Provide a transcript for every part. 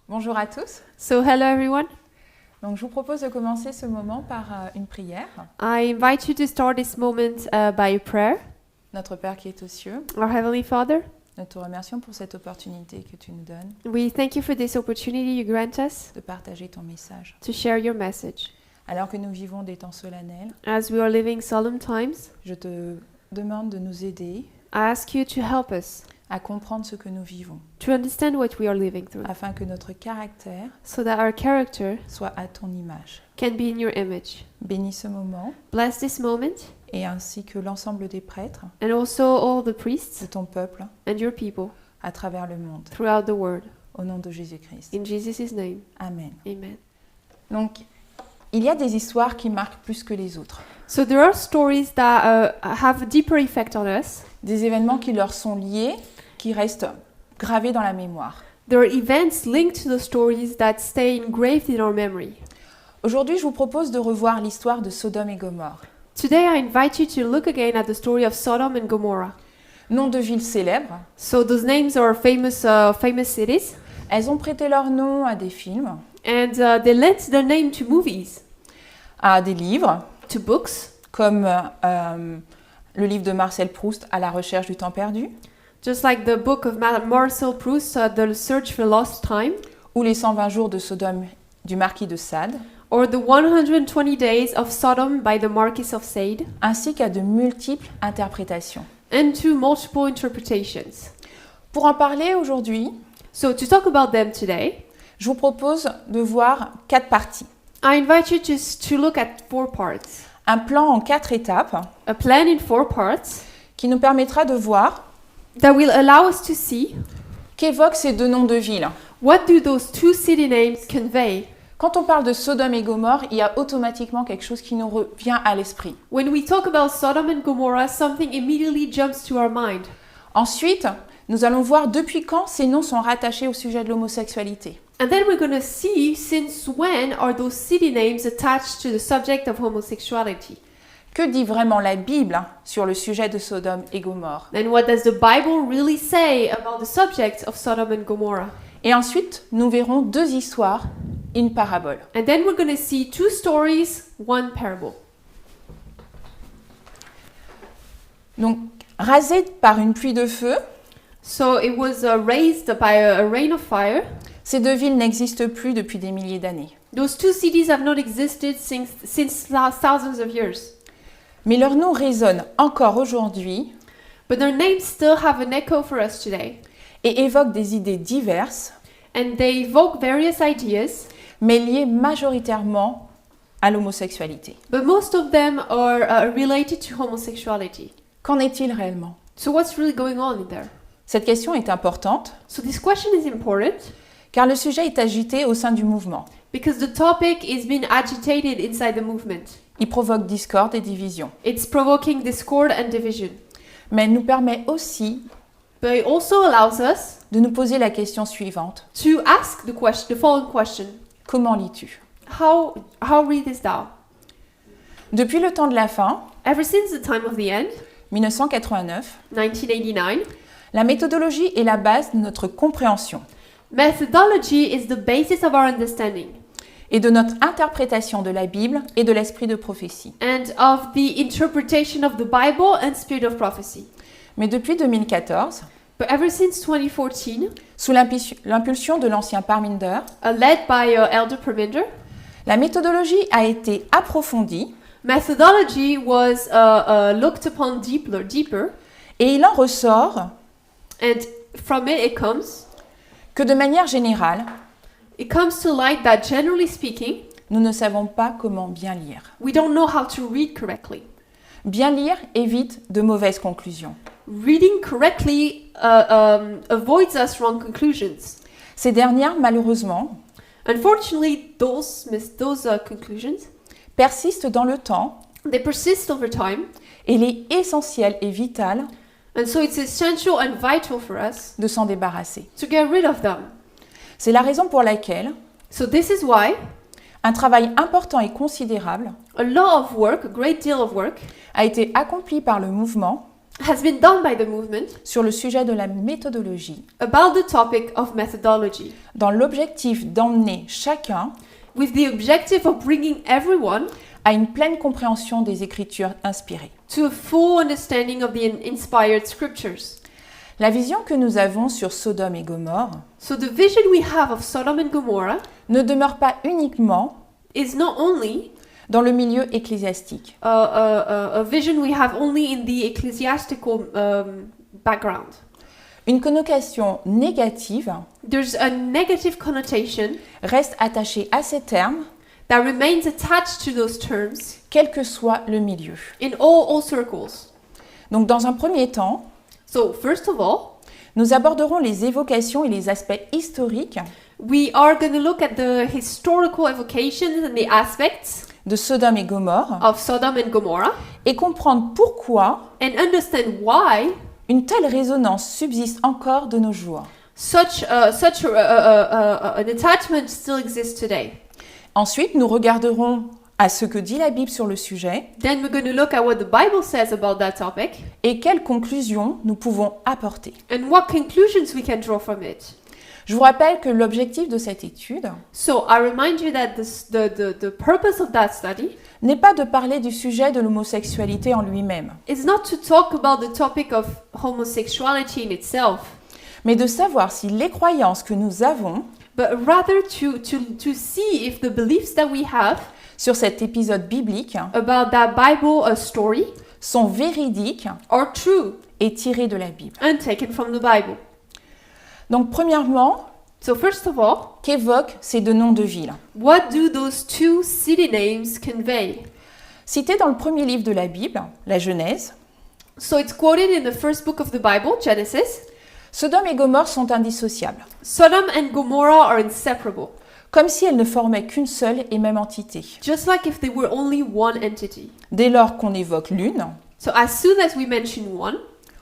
Bonjour à tous. So hello everyone. Donc je vous propose de commencer ce moment par une prière. I invite you to start this moment by a prayer. Notre Père qui est aux cieux, Our Heavenly Father, nous te remercions pour cette opportunité que tu nous donnes we thank you for this opportunity you grant us de partager ton message. to share your message. Alors que nous vivons des temps solennels, As we are living solemn times, je te demande de nous aider I ask you to help us à comprendre ce que nous vivons, to understand what we are living through, afin que notre caractère so that our character soit à ton image. can be in your image. Bénis ce moment Bless this moment, et ainsi que l'ensemble des prêtres and also all the de priests ton peuple and your people à travers le monde. throughout the world. Au nom de Jésus-Christ. In Jesus' name, Amen. amen. Donc, il y a des histoires qui marquent plus que les autres. So there are stories that have a deeper effect on us. Des événements qui leur sont liés, qui restent gravés dans la mémoire. There are events linked to the stories that stay engraved in our memory. Aujourd'hui, je vous propose de revoir l'histoire de Sodome et Gomorrhe. Today I invite you to look again at the story of Sodom and Gomorrah. Noms de villes célèbres, So those names are famous cities, elles ont prêté leur nom à des films, and they lent their name to movies, à des livres, to books, comme le livre de Marcel Proust, À la recherche du temps perdu, just like the book of Marcel Proust, The Search for Lost Time, ou Les 120 jours de Sodome du marquis de Sade, or The 120 Days of Sodom by the Marquis of Sade, ainsi qu'à de multiples interprétations. and to multiple interpretations. Pour en parler aujourd'hui, So to talk about them today, je vous propose de voir 4 parties. I invite you to look at 4 parts. Un plan en 4 étapes A plan in 4 parts qui nous permettra de voir that will allow us to see qu'évoquent ces deux noms de villes. what do those two city names convey. Quand on parle de Sodome et Gomorrhe, il y a automatiquement quelque chose qui nous revient à l'esprit. When we talk about Sodom and Gomorrah, something immediately jumps to our mind. Ensuite, nous allons voir depuis quand ces noms sont rattachés au sujet de l'homosexualité. And then we're going to see since when are those city names attached to the subject of homosexuality. Que dit vraiment la Bible sur le sujet de Sodome et Gomorrhe? Then what does the Bible really say about the subject of Sodom and Gomorrah? Et ensuite, nous verrons 2 histoires, une parabole. And then we're going to see 2 stories, 1 parable. Donc, rasées par une pluie de feu, So it was raised by a rain of fire. ces 2 villes n'existent plus depuis des milliers d'années. Those 2 cities have not existed since thousands of years. Mais leurs noms résonnent encore aujourd'hui But their names still have an echo for us today. et évoquent des idées diverses, And they evoke various ideas, mais liées majoritairement à l'homosexualité. but most of them are related to homosexuality. Qu'en est-il réellement? So what's really going on in there? Cette question est importante So this question is important car le sujet est agité au sein du mouvement. because the topic is being agitated inside the movement. Il provoque discorde et division, It's provoking discord and division. mais nous permet aussi But it also allows us de nous poser la question suivante. to ask the following question. Comment lis-tu? How read this down? Depuis le temps de la fin, Ever since the time of the end, 1989, 1989, la méthodologie est la base de notre compréhension methodology is the basis of our understanding et de notre interprétation de la Bible et de l'esprit de prophétie. and of the interpretation of the Bible and spirit of prophecy. Mais depuis 2014, But ever since 2014, sous l'impulsion de l'ancien Parminder, led by Elder Perminder, la méthodologie a été approfondie methodology was looked upon deeper, et il en ressort and from it comes que de manière générale, to light that generally speaking, nous ne savons pas comment bien lire. we don't know how to read correctly. Bien lire évite de mauvaises conclusions. Reading correctly avoids us wrong conclusions. Ces dernières, malheureusement, Unfortunately, those conclusions, persistent dans le temps they persist over time, et il est essentiel et vital And so it's essential and vital for us de s'en débarrasser. to get rid of them. C'est la raison pour laquelle So this is why un travail important et considérable a lot of work, a great deal of work, a été accompli par le mouvement has been done by the movement sur le sujet de la méthodologie, about the topic of methodology, dans l'objectif d'emmener chacun with the objective of bringing everyone à une pleine compréhension des Écritures inspirées. to a full understanding of the inspired scriptures. La vision que nous avons sur Sodome et Gomorrhe So the vision we have of Sodom and Gomorrah ne demeure pas uniquement is not only dans le milieu ecclésiastique. a vision we have only in the ecclesiastical background. Une connotation négative There's a negative connotation reste attachée à ces termes, that remains attached to those terms quel que soit le milieu. in all circles. Donc dans un premier temps, So first of all, nous aborderons les évocations et les aspects historiques we are going to look at the historical evocations and the aspects de Sodome et Gomorrhe of Sodom and Gomorrah et comprendre pourquoi and understand why une telle résonance subsiste encore de nos jours. such an attachment still exists today. Ensuite, nous regarderons à ce que dit la Bible sur le sujet Then we're going to look at what the Bible says about that topic et quelles conclusions nous pouvons apporter. and what conclusions we can draw from it. Je vous rappelle que l'objectif de cette étude So I remind you that the purpose of that study n'est pas de parler du sujet de l'homosexualité en lui-même, is not to talk about the topic of homosexuality in itself, mais de savoir si les croyances que nous avons but rather to see if the beliefs that we have sur cet épisode biblique about that Bible story sont véridiques are true et tirées de la Bible. and taken from the Bible. Donc premièrement, So first of all, qu'évoquent ces deux noms de villes? what do those two city names convey? Cités dans le premier livre de la Bible, la Genèse, So it's quoted in the first book of the Bible, Genesis. Sodome et Gomorrhe sont indissociables, Sodom and Gomorrah are inseparable, comme si elles ne formaient qu'une seule et même entité. just like if they were only one entity. Dès lors qu'on évoque l'une, So as soon as we mention one,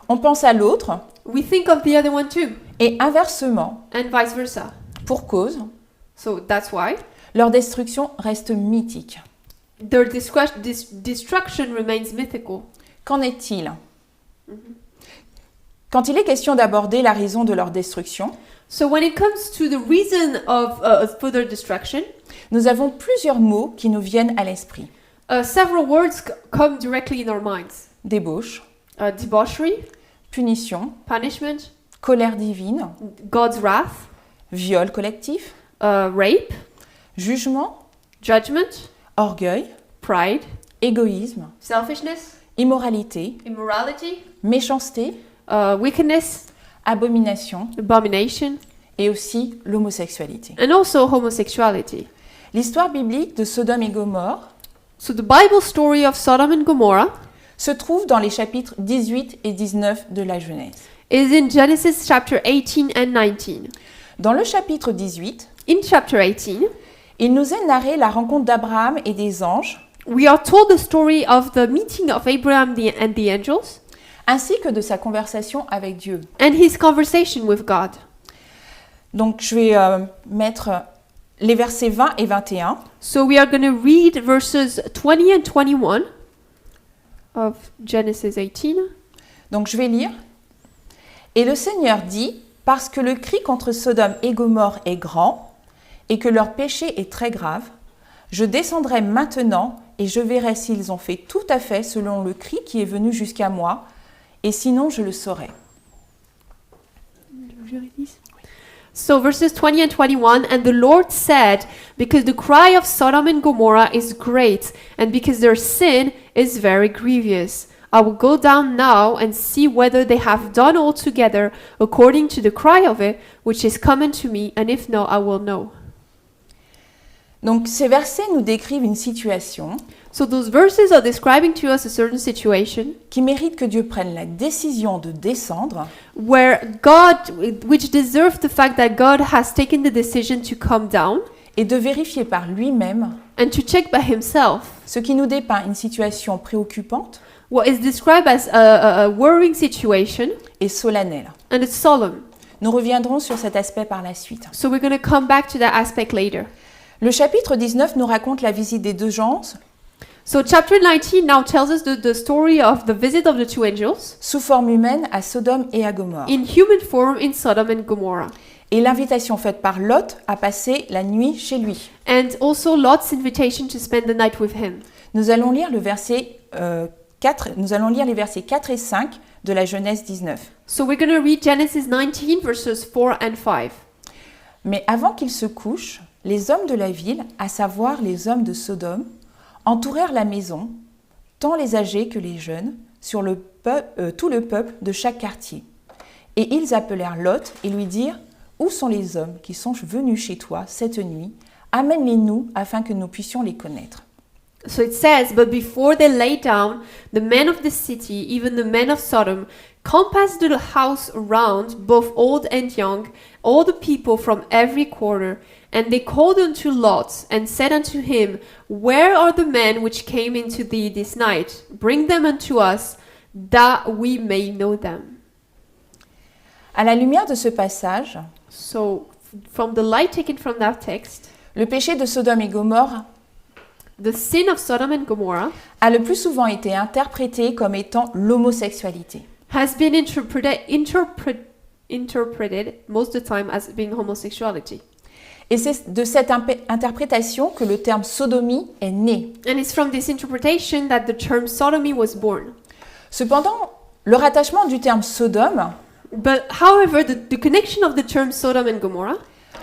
on pense à l'autre, we think of the other one too, et inversement, and vice versa. pour cause, So that's why leur destruction reste mythique. their destruction remains mythical. Qu'en est-il? Quand il est question d'aborder la raison de leur destruction, So when it comes to the reason of further destruction, nous avons plusieurs mots qui nous viennent à l'esprit. several words come directly in our minds. Débauche, Debauchery, punition, punishment, colère divine, God's wrath, viol collectif, rape, jugement, judgment, orgueil, pride, égoïsme, selfishness, immoralité, immorality, méchanceté, wickedness, abomination abomination, et aussi l'homosexualité. and also homosexuality. L'histoire biblique de Sodome et Gomorrhe So the Bible story of Sodom and Gomorrah se trouve dans les chapitres 18 et 19 de la Genèse. is in Genesis chapter 18 and 19. Dans le chapitre 18, In chapter 18, il nous est narré la rencontre d'Abraham et des anges, we are told the story of the meeting of Abraham and the angels ainsi que de sa conversation avec Dieu. and his conversation with God. Donc je vais mettre les versets 20 et 21. So we are going to read verses 20 and 21 of Genesis 18. Donc je vais lire. Et le Seigneur dit, parce que le cri contre Sodome et Gomorrhe est grand, et que leur péché est très grave, je descendrai maintenant et je verrai s'ils ont fait tout à fait selon le cri qui est venu jusqu'à moi, et sinon je le saurai. So verses 20 and 21, and the Lord said, because the cry of Sodom and Gomorrah is great, and because their sin is very grievous, I will go down now and see whether they have done altogether according to the cry of it, which is common to me, and if no, I will know. Donc ces versets nous décrivent une situation So those verses are describing to us a certain situation qui mérite que Dieu prenne la décision de descendre where God, which deserve the fact that God has taken the decision to come down et de vérifier par lui-même, and to check by himself ce qui nous dépeint une situation préoccupante, what is described as a worrying situation, et solennel. and it's solemn. Nous reviendrons sur cet aspect par la suite. So we're going to come back to that aspect later. Le chapitre 19 nous raconte la visite des deux anges So chapter 19 now tells us the story of the visit of the two angels sous forme humaine à Sodome et à Gomorrhe, in human form in Sodom and Gomorrah. et l'invitation faite par Lot à passer la nuit chez lui. And also Lot's invitation to spend the night with him. Nous allons lire les versets 4 et 5 de la Genèse 19. So we're going to read Genesis 19 verses 4 and 5. Mais avant qu'ils se couchent, les hommes de la ville, à savoir les hommes de Sodome, entourèrent la maison, tant les âgés que les jeunes, sur tout le peuple de chaque quartier. Et ils appelèrent Lot et lui dirent « Où sont les hommes qui sont venus chez toi cette nuit? Amène-les-nous afin que nous puissions les connaître. » So it says, but before they lay down, the men of the city, even the men of Sodom, compassed the house around, both old and young, all the people from every quarter. And they called unto Lot, and said unto him, Where are the men which came into thee this night? Bring them unto us, that we may know them. À la lumière de ce passage, So, from the light taken from that text, le péché de Sodome et Gomorrhe the sin of Sodom and Gomorrah a le plus souvent été interprété comme étant l'homosexualité. has been interpreted most of the time as being homosexuality. Et c'est de cette interprétation que le terme sodomie est né. And it's from this interpretation that the term sodomy was born. Cependant, le rattachement du terme Sodome But however, the connection of the term Sodom and Gomorrah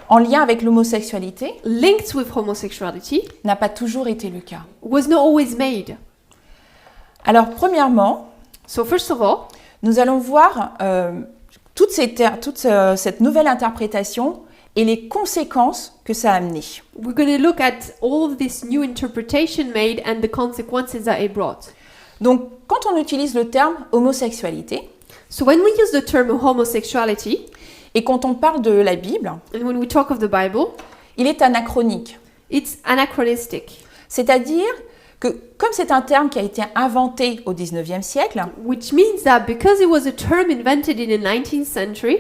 en lien avec l'homosexualité linked with homosexuality n'a pas toujours été le cas. was not always made. Alors, premièrement, So first of all, nous allons voir toute cette nouvelle interprétation et les conséquences que ça a amené. we're going to look at all of this new interpretation made and the consequences that it brought. Donc, quand on utilise le terme homosexualité So when we use the term homosexuality, et quand on parle de la Bible, and when we talk of the Bible, il est anachronique. it's anachronistic, C'est-à-dire que comme c'est un terme qui a été inventé au 19e siècle, which means that because it was a term invented in the 19th century,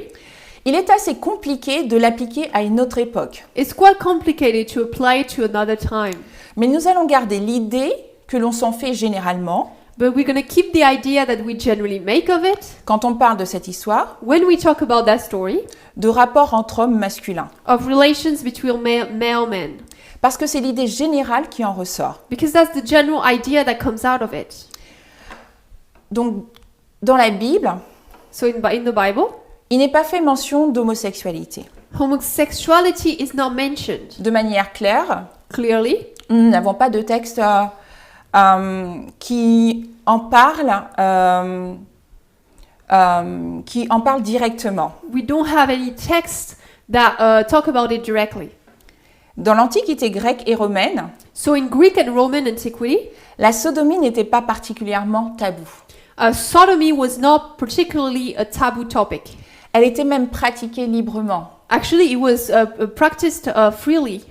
il est assez compliqué de l'appliquer à une autre époque. it's quite complicated to apply to another time. Mais nous allons garder l'idée que l'on s'en fait généralement But we're going to keep the idea that we generally make of it quand on parle de cette histoire when we talk about that story de rapport entre hommes masculins. of relations between male men. Parce que c'est l'idée générale qui en ressort. Because that's the general idea that comes out of it. Donc, dans la Bible, So in the Bible, il n'est pas fait mention d'homosexualité. homosexuality is not mentioned De manière claire, clearly. nous n'avons pas de texte qui en parle directement. We don't have any texts that talk about it directly. Dans l'Antiquité grecque et romaine, So in Greek and Roman antiquity, la sodomie n'était pas particulièrement taboue. sodomy was not particularly a taboo topic. Elle était même pratiquée librement. Actually, it was practiced freely.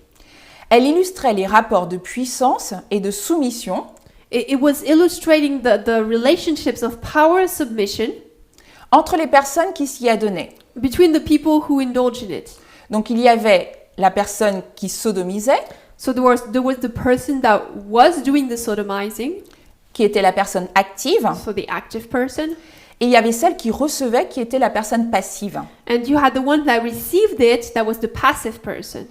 Elle illustrait les rapports de puissance et de soumission It was illustrating the relationships of power and submission entre les personnes qui s'y adonnaient. between the people who indulge in it. Donc il y avait la personne qui sodomisait, So there was the person that was doing the sodomizing, qui était la personne active, so the active person, et il y avait celle qui recevait, qui était la personne passive. and you had the one that received it, that was the passive person.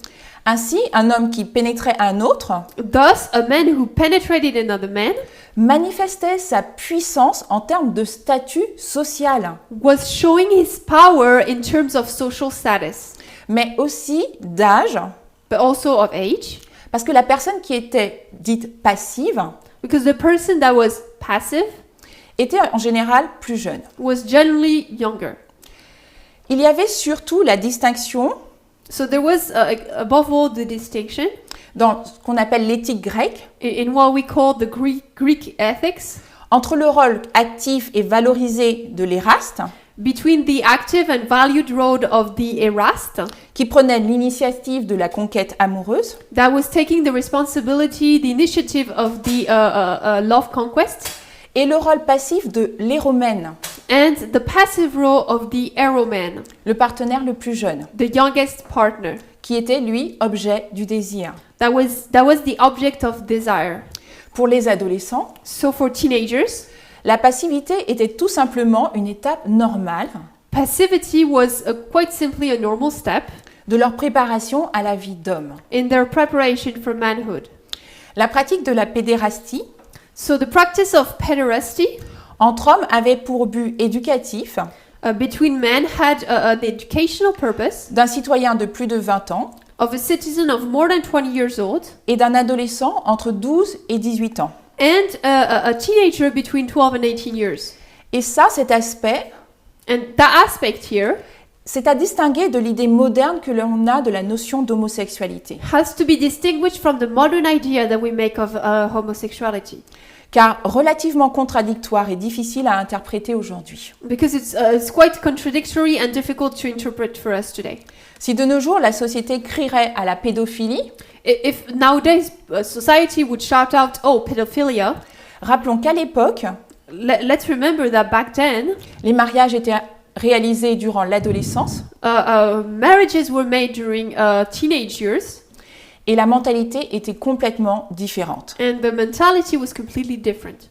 Ainsi, un homme qui pénétrait un autre Thus, a man who penetrated another man manifestait sa puissance en termes de statut social, was showing his power in terms of social status, mais aussi d'âge, but also of age, parce que la personne qui était dite passive because the person that was passive était en général plus jeune. was generally younger. Il y avait surtout la distinction So there was, above all, the distinction dans ce qu'on appelle l'éthique grecque in what we call the Greek ethics entre le rôle actif et valorisé de l'éraste, between the active and valued role of the eraste, qui prenait l'initiative de la conquête amoureuse, that was taking the responsibility, the initiative of the love conquest, et le rôle passif de l'héromène, and the passive role of the aeroman, le partenaire le plus jeune, the youngest partner. qui était, lui, objet du désir. That was the object of desire. Pour les adolescents, So for teenagers, la passivité était tout simplement une étape normale passivity was quite simply a normal step de leur préparation à la vie d'homme. in their preparation for manhood. La pratique de la pédérastie So the practice of pederasty entre hommes avait pour but éducatif between men had an educational purpose d'un citoyen de plus de 20 ans of a citizen of more than 20 years old et d'un adolescent entre 12 et 18 ans. and a teenager between 12 and 18 years. Et ça, cet aspect, And that aspect here c'est à distinguer de l'idée moderne que l'on a de la notion d'homosexualité. has to be distinguished from the modern idea that we make of homosexuality, Car relativement contradictoire et difficile à interpréter aujourd'hui. because it's quite contradictory and difficult to interpret for us today. Si de nos jours la société crierait à la pédophilie, If nowadays society would shout out, "Oh, pedophilia," rappelons qu'à l'époque, let's remember that back then, les mariages étaient réalisés durant l'adolescence marriages were made during teenage years, et la mentalité était complètement différente. and the mentality was completely different.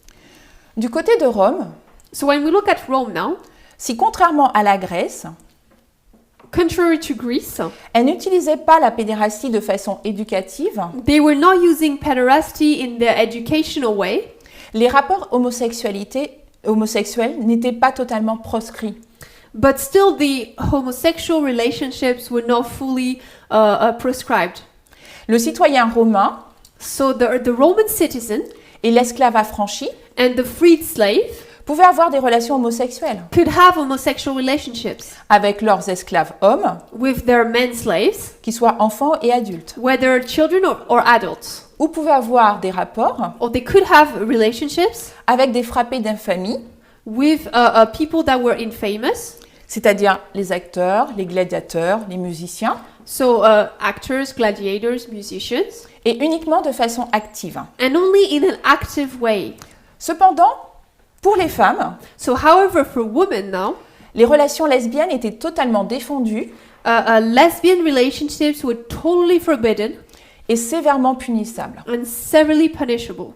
Du côté de Rome, So when we look at Rome now, si contrairement à la Grèce, contrary to Greece, elle n'utilisait pas la pédérastie de façon éducative, they were not using pederasty in the educational way. les rapports homosexuels n'étaient pas totalement proscrits. But still, the homosexual relationships were not fully prescribed. Le citoyen romain So the Roman citizen et l'esclave affranchi and the freed slave pouvaient avoir des relations homosexuelles could have homosexual relationships avec leurs esclaves hommes, with their men slaves, qu'ils soient enfants et adultes, whether children or adults. ou pouvaient avoir des rapports Or they could have relationships avec des frappés d'infamie, with people that were infamous. c'est-à-dire les acteurs, les gladiateurs, les musiciens, So actors, gladiators, musicians, et uniquement de façon active. and only in an active way. Cependant, pour les femmes, So however, for women now, les relations lesbiennes étaient totalement défendues lesbian relationships were totally forbidden et sévèrement punissables. and severely punishable.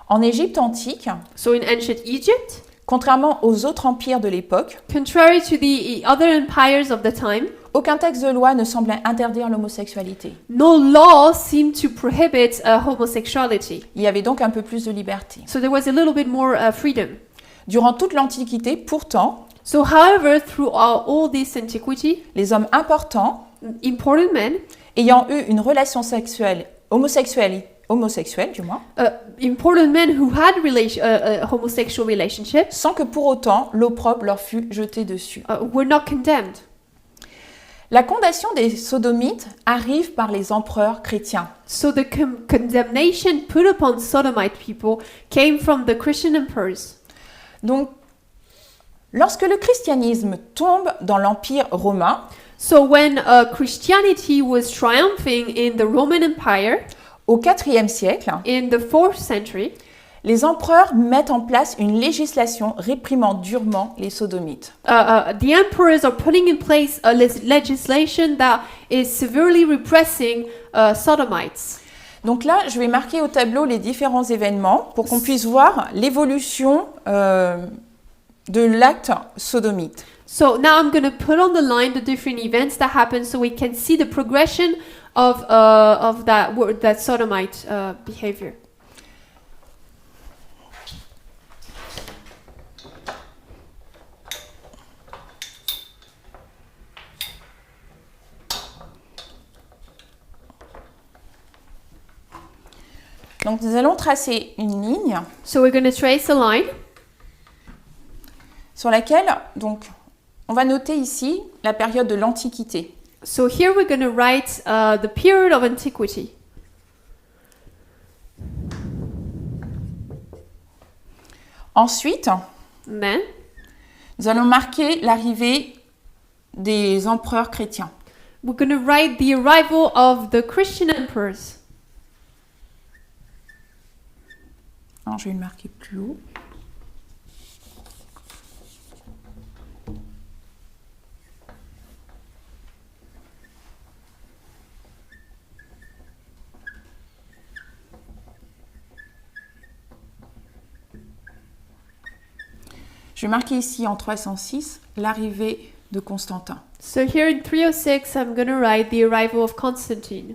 En Égypte antique, So in ancient Egypt, contrairement aux autres empires de l'époque, contrary to the other empires of the time, aucun texte de loi ne semblait interdire l'homosexualité. no law seemed to prohibit homosexuality. Il y avait donc un peu plus de liberté. So there was a little bit more freedom. Durant toute l'Antiquité, pourtant, So however, through all this antiquity, les hommes importants important men, ayant eu une relation sexuelle homosexuelle du moins, important men who had homosexual relationships, sans que pour autant l'opprobre leur fût jeté dessus. were not condemned. La condamnation des sodomites arrive par les empereurs chrétiens. So the condemnation put upon Sodomite people came from the Christian emperors. Donc, lorsque le christianisme tombe dans l'Empire romain, So when Christianity was triumphing in the Roman Empire au IVe siècle, in the 4th century, les empereurs mettent en place une législation réprimant durement les sodomites. the emperors are putting in place a legislation that is severely repressing sodomites. Donc là, je vais marquer au tableau les différents événements pour qu'on puisse voir l'évolution de l'acte sodomite. So now I'm going to put on the line the different events that happen so we can see the progression of that sodomite behavior. Donc nous allons tracer une ligne So we're going to trace a line sur laquelle donc, on va noter ici la période de l'Antiquité. So here we're going to write the period of antiquity. Ensuite, Then nous allons marquer l'arrivée des empereurs chrétiens. we're going to write the arrival of the Christian emperors. Alors, je vais le marquer plus haut. Je vais marquer ici en 306 l'arrivée de Constantin. So here in 306, I'm going to write the arrival of Constantine.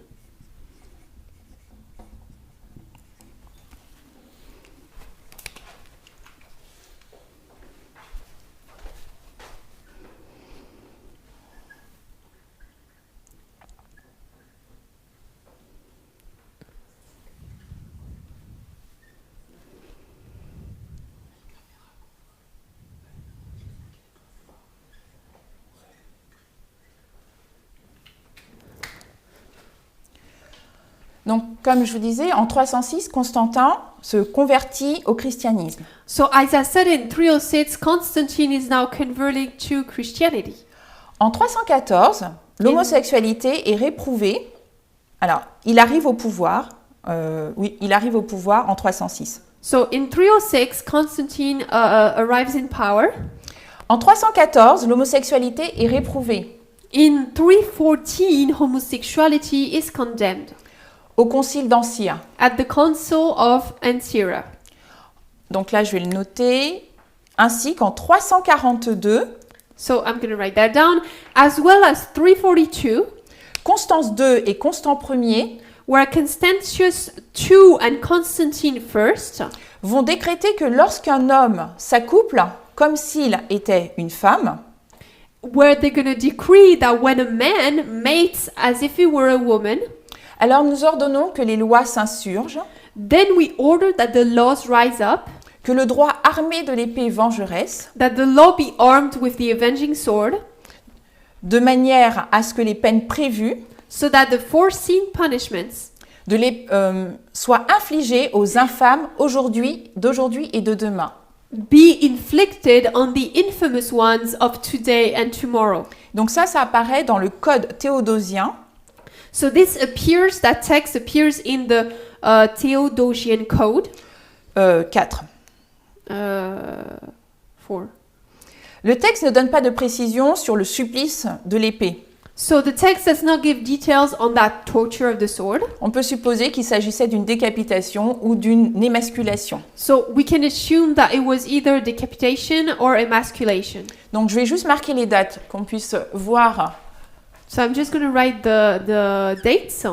Donc, comme je vous disais, en 306, Constantin se convertit au christianisme. So as I said in 306, Constantine is now converting to Christianity. En 314, l'homosexualité est réprouvée. Alors, il arrive au pouvoir. Il arrive au pouvoir en 306. So in 306, Constantine arrives in power. En 314, l'homosexualité est réprouvée. In 314, homosexuality is condemned Au concile d'Ancyre. at the Council of Ancyra. Donc là, je vais le noter. Ainsi qu'en 342, So I'm going to write that down. As well as 342, Constance II et Constant Ier where Constantius II and Constantine I vont décréter que lorsqu'un homme s'accouple comme s'il était une femme, where they're going to decree that when a man mates as if he were a woman, alors nous ordonnons que les lois s'insurgent, then we order that the laws rise up, que le droit armé de l'épée vengeresse, that the law be armed with the avenging sword, de manière à ce que les peines prévues so that the foreseen punishments soient infligées aux infâmes d'aujourd'hui et de demain. be inflicted on the infamous ones of today and tomorrow. Donc ça apparaît dans le code théodosien, So that text appears in the Theodosian Code 4. 4. Le texte ne donne pas de précision sur le supplice de l'épée. So the text does not give details on that torture of the sword. On peut supposer qu'il s'agissait d'une décapitation ou d'une émasculation. So we can assume that it was either decapitation or emasculation. Donc je vais juste marquer les dates, qu'on puisse voir. So I'm just going to write the dates.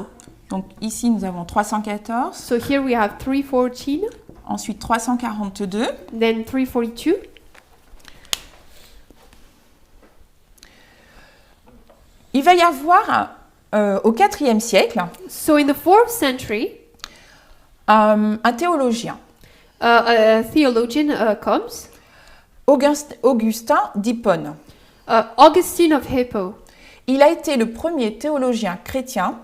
Donc ici nous avons 314, So here we have 314, ensuite 342, then 342. Il va y avoir au IVe siècle So in the 4th century, un théologien, a theologian comes, Augustin d'Hippone. Augustine of Hippo, Il a été le premier théologien chrétien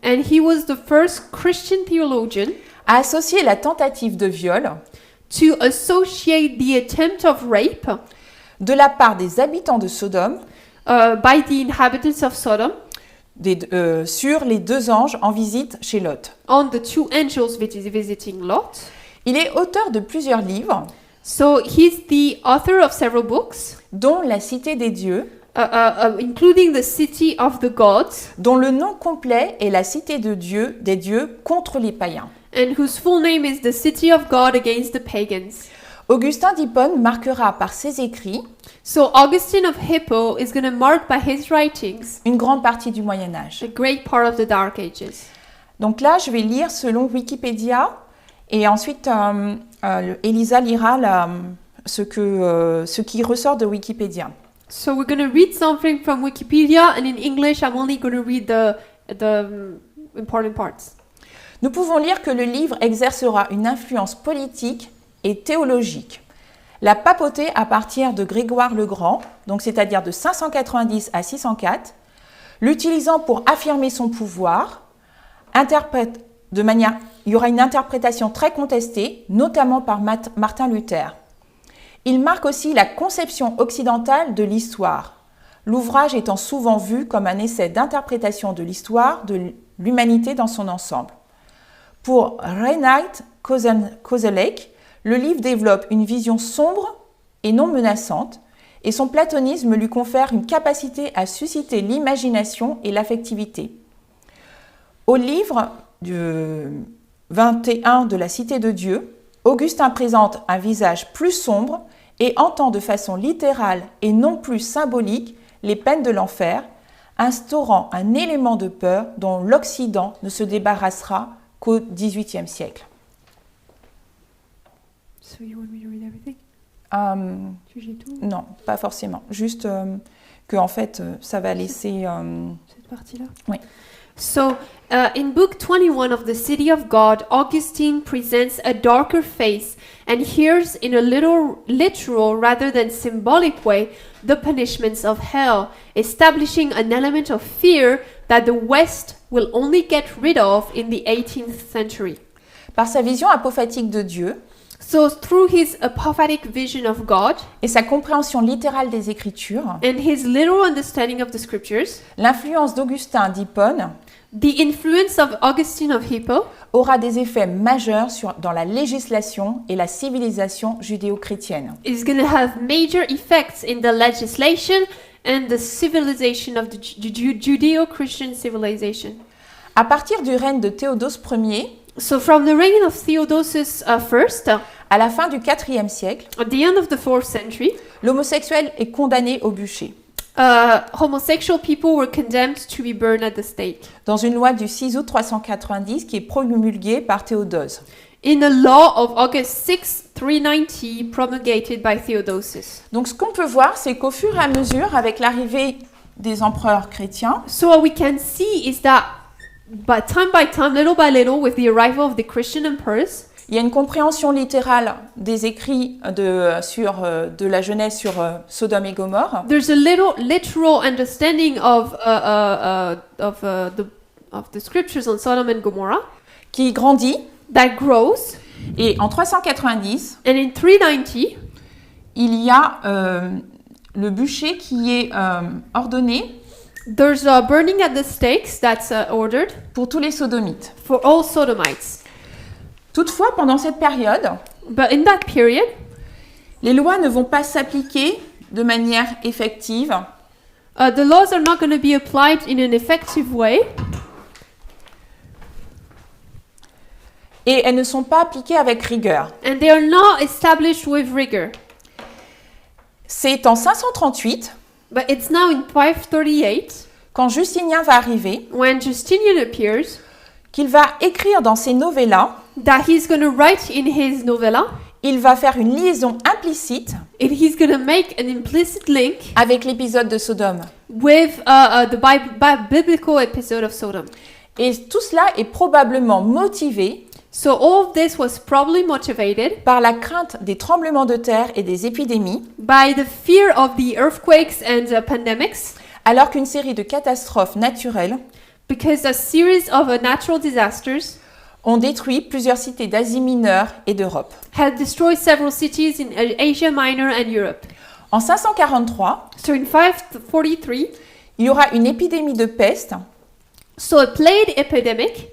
and he was the first Christian theologian à associer la tentative de viol to associate the attempt of rape de la part des habitants de Sodome by the inhabitants of Sodom sur les deux anges en visite chez Lot. on the two angels visiting Lot. Il est auteur de plusieurs livres, So he's the author of several books, dont La Cité des Dieux, including the City of the Gods, dont le nom complet est La Cité de Dieu, des dieux contre les païens. and whose full name is the City of God against the pagans. Augustin d'Hippone marquera par ses écrits So Augustine of Hippo is going to mark by his writings une grande partie du Moyen Âge. a great part of the Dark Ages. Donc là, je vais lire selon Wikipédia et ensuite Elisa lira ce qui ressort de Wikipédia. So we're going to read something from Wikipedia, and in English I'm only going to read the important parts. Nous pouvons lire que le livre exercera une influence politique et théologique. La papauté à partir de Grégoire le Grand, donc c'est-à-dire de 590 à 604, l'utilisant pour affirmer son pouvoir, il y aura une interprétation très contestée, notamment par Martin Luther. Il marque aussi la conception occidentale de l'histoire, l'ouvrage étant souvent vu comme un essai d'interprétation de l'histoire de l'humanité dans son ensemble. Pour Reinhard Koselleck, le livre développe une vision sombre et non menaçante, et son platonisme lui confère une capacité à susciter l'imagination et l'affectivité. Au livre du 21 de la Cité de Dieu, Augustin présente un visage plus sombre et entend de façon littérale et non plus symbolique les peines de l'enfer, instaurant un élément de peur dont l'Occident ne se débarrassera qu'au XVIIIe siècle. So you want me to read everything? Euh, Tu lis tout? non, pas forcément. Juste que en fait, ça va laisser... Cette partie-là? Oui. So, in Book 21 of the City of God, Augustine presents a darker face and hears in a little literal rather than symbolic way the punishments of hell, establishing an element of fear that the West will only get rid of in the 18th century. Par sa vision apophatique de Dieu So, through his apophatic vision of God et sa compréhension littérale des Écritures, and his literal understanding of the scriptures, l'influence d'Augustin d'Hippone the influence of Augustine of Hippo aura des effets majeurs dans la législation et la civilisation judéo-chrétienne. is going to have major effects in the legislation and the civilization of the Judeo-Christian civilization. À partir du règne de Théodose Ier, So from the reign of Theodosius I, à la fin du IVe siècle, at the end of the 4th century, l'homosexuel est condamné au bûcher. homosexual people were condemned to be burned at the stake. Dans une loi du 6 août 390 qui est promulguée par Théodose. In a law of August 6, 390, promulgated by Theodosius. Donc ce qu'on peut voir, c'est qu'au fur et à mesure, avec l'arrivée des empereurs chrétiens, So what we can see is that by time, little by little, with the arrival of the Christian emperors, il y a une compréhension littérale des écrits de la Genèse sur Sodome et Gomorrhe, there's a literal understanding of the scriptures on Sodom and Gomorrah qui grandit. that grows, Et en 390, and in 390 il y a le bûcher qui est ordonné there's a burning at the stakes that's ordered pour tous les sodomites. for all Sodomites. Toutefois, pendant cette période, But in that period, les lois ne vont pas s'appliquer de manière effective the laws are not going to be applied in an effective way, et elles ne sont pas appliquées avec rigueur. and they are not established with rigor. C'est en 538, But it's now in 538, quand Justinien va arriver, when Justinian appears, qu'il va écrire dans ses novellas, that he's going to write in his novella, il va faire une liaison implicite and he's going to make an implicit link avec l'épisode de Sodome. with the biblical episode of Sodom. Et tout cela est probablement motivé So all of this was probably motivated par la crainte des tremblements de terre et des épidémies, by the fear of the earthquakes and pandemics, alors qu'une série de catastrophes naturelles because a series of natural disasters ont détruit plusieurs cités d'Asie mineure et d'Europe. had destroyed several cities in Asia Minor and Europe. En 543, So in 543, il y aura une épidémie de peste so a plague epidemic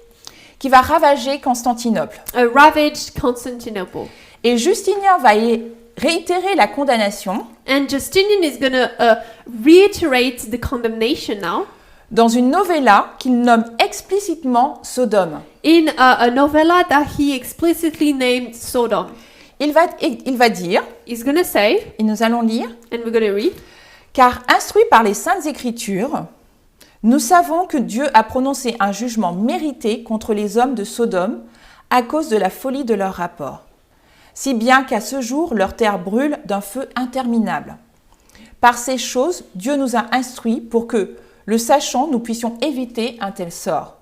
qui va ravager Constantinople. ravaged Constantinople. Et Justinien va y réitérer la condamnation And Justinian is going to reiterate the condemnation now dans une novella qu'il nomme explicitement Sodome. in a novella that he explicitly named Sodom. Il va dire, He's going to say, et nous allons lire, and we're going to read, car instruits par les saintes écritures, nous savons que Dieu a prononcé un jugement mérité contre les hommes de Sodome à cause de la folie de leurs rapports, si bien qu'à ce jour leur terre brûle d'un feu interminable. Par ces choses, Dieu nous a instruits pour que, le sachant, nous puissions éviter un tel sort.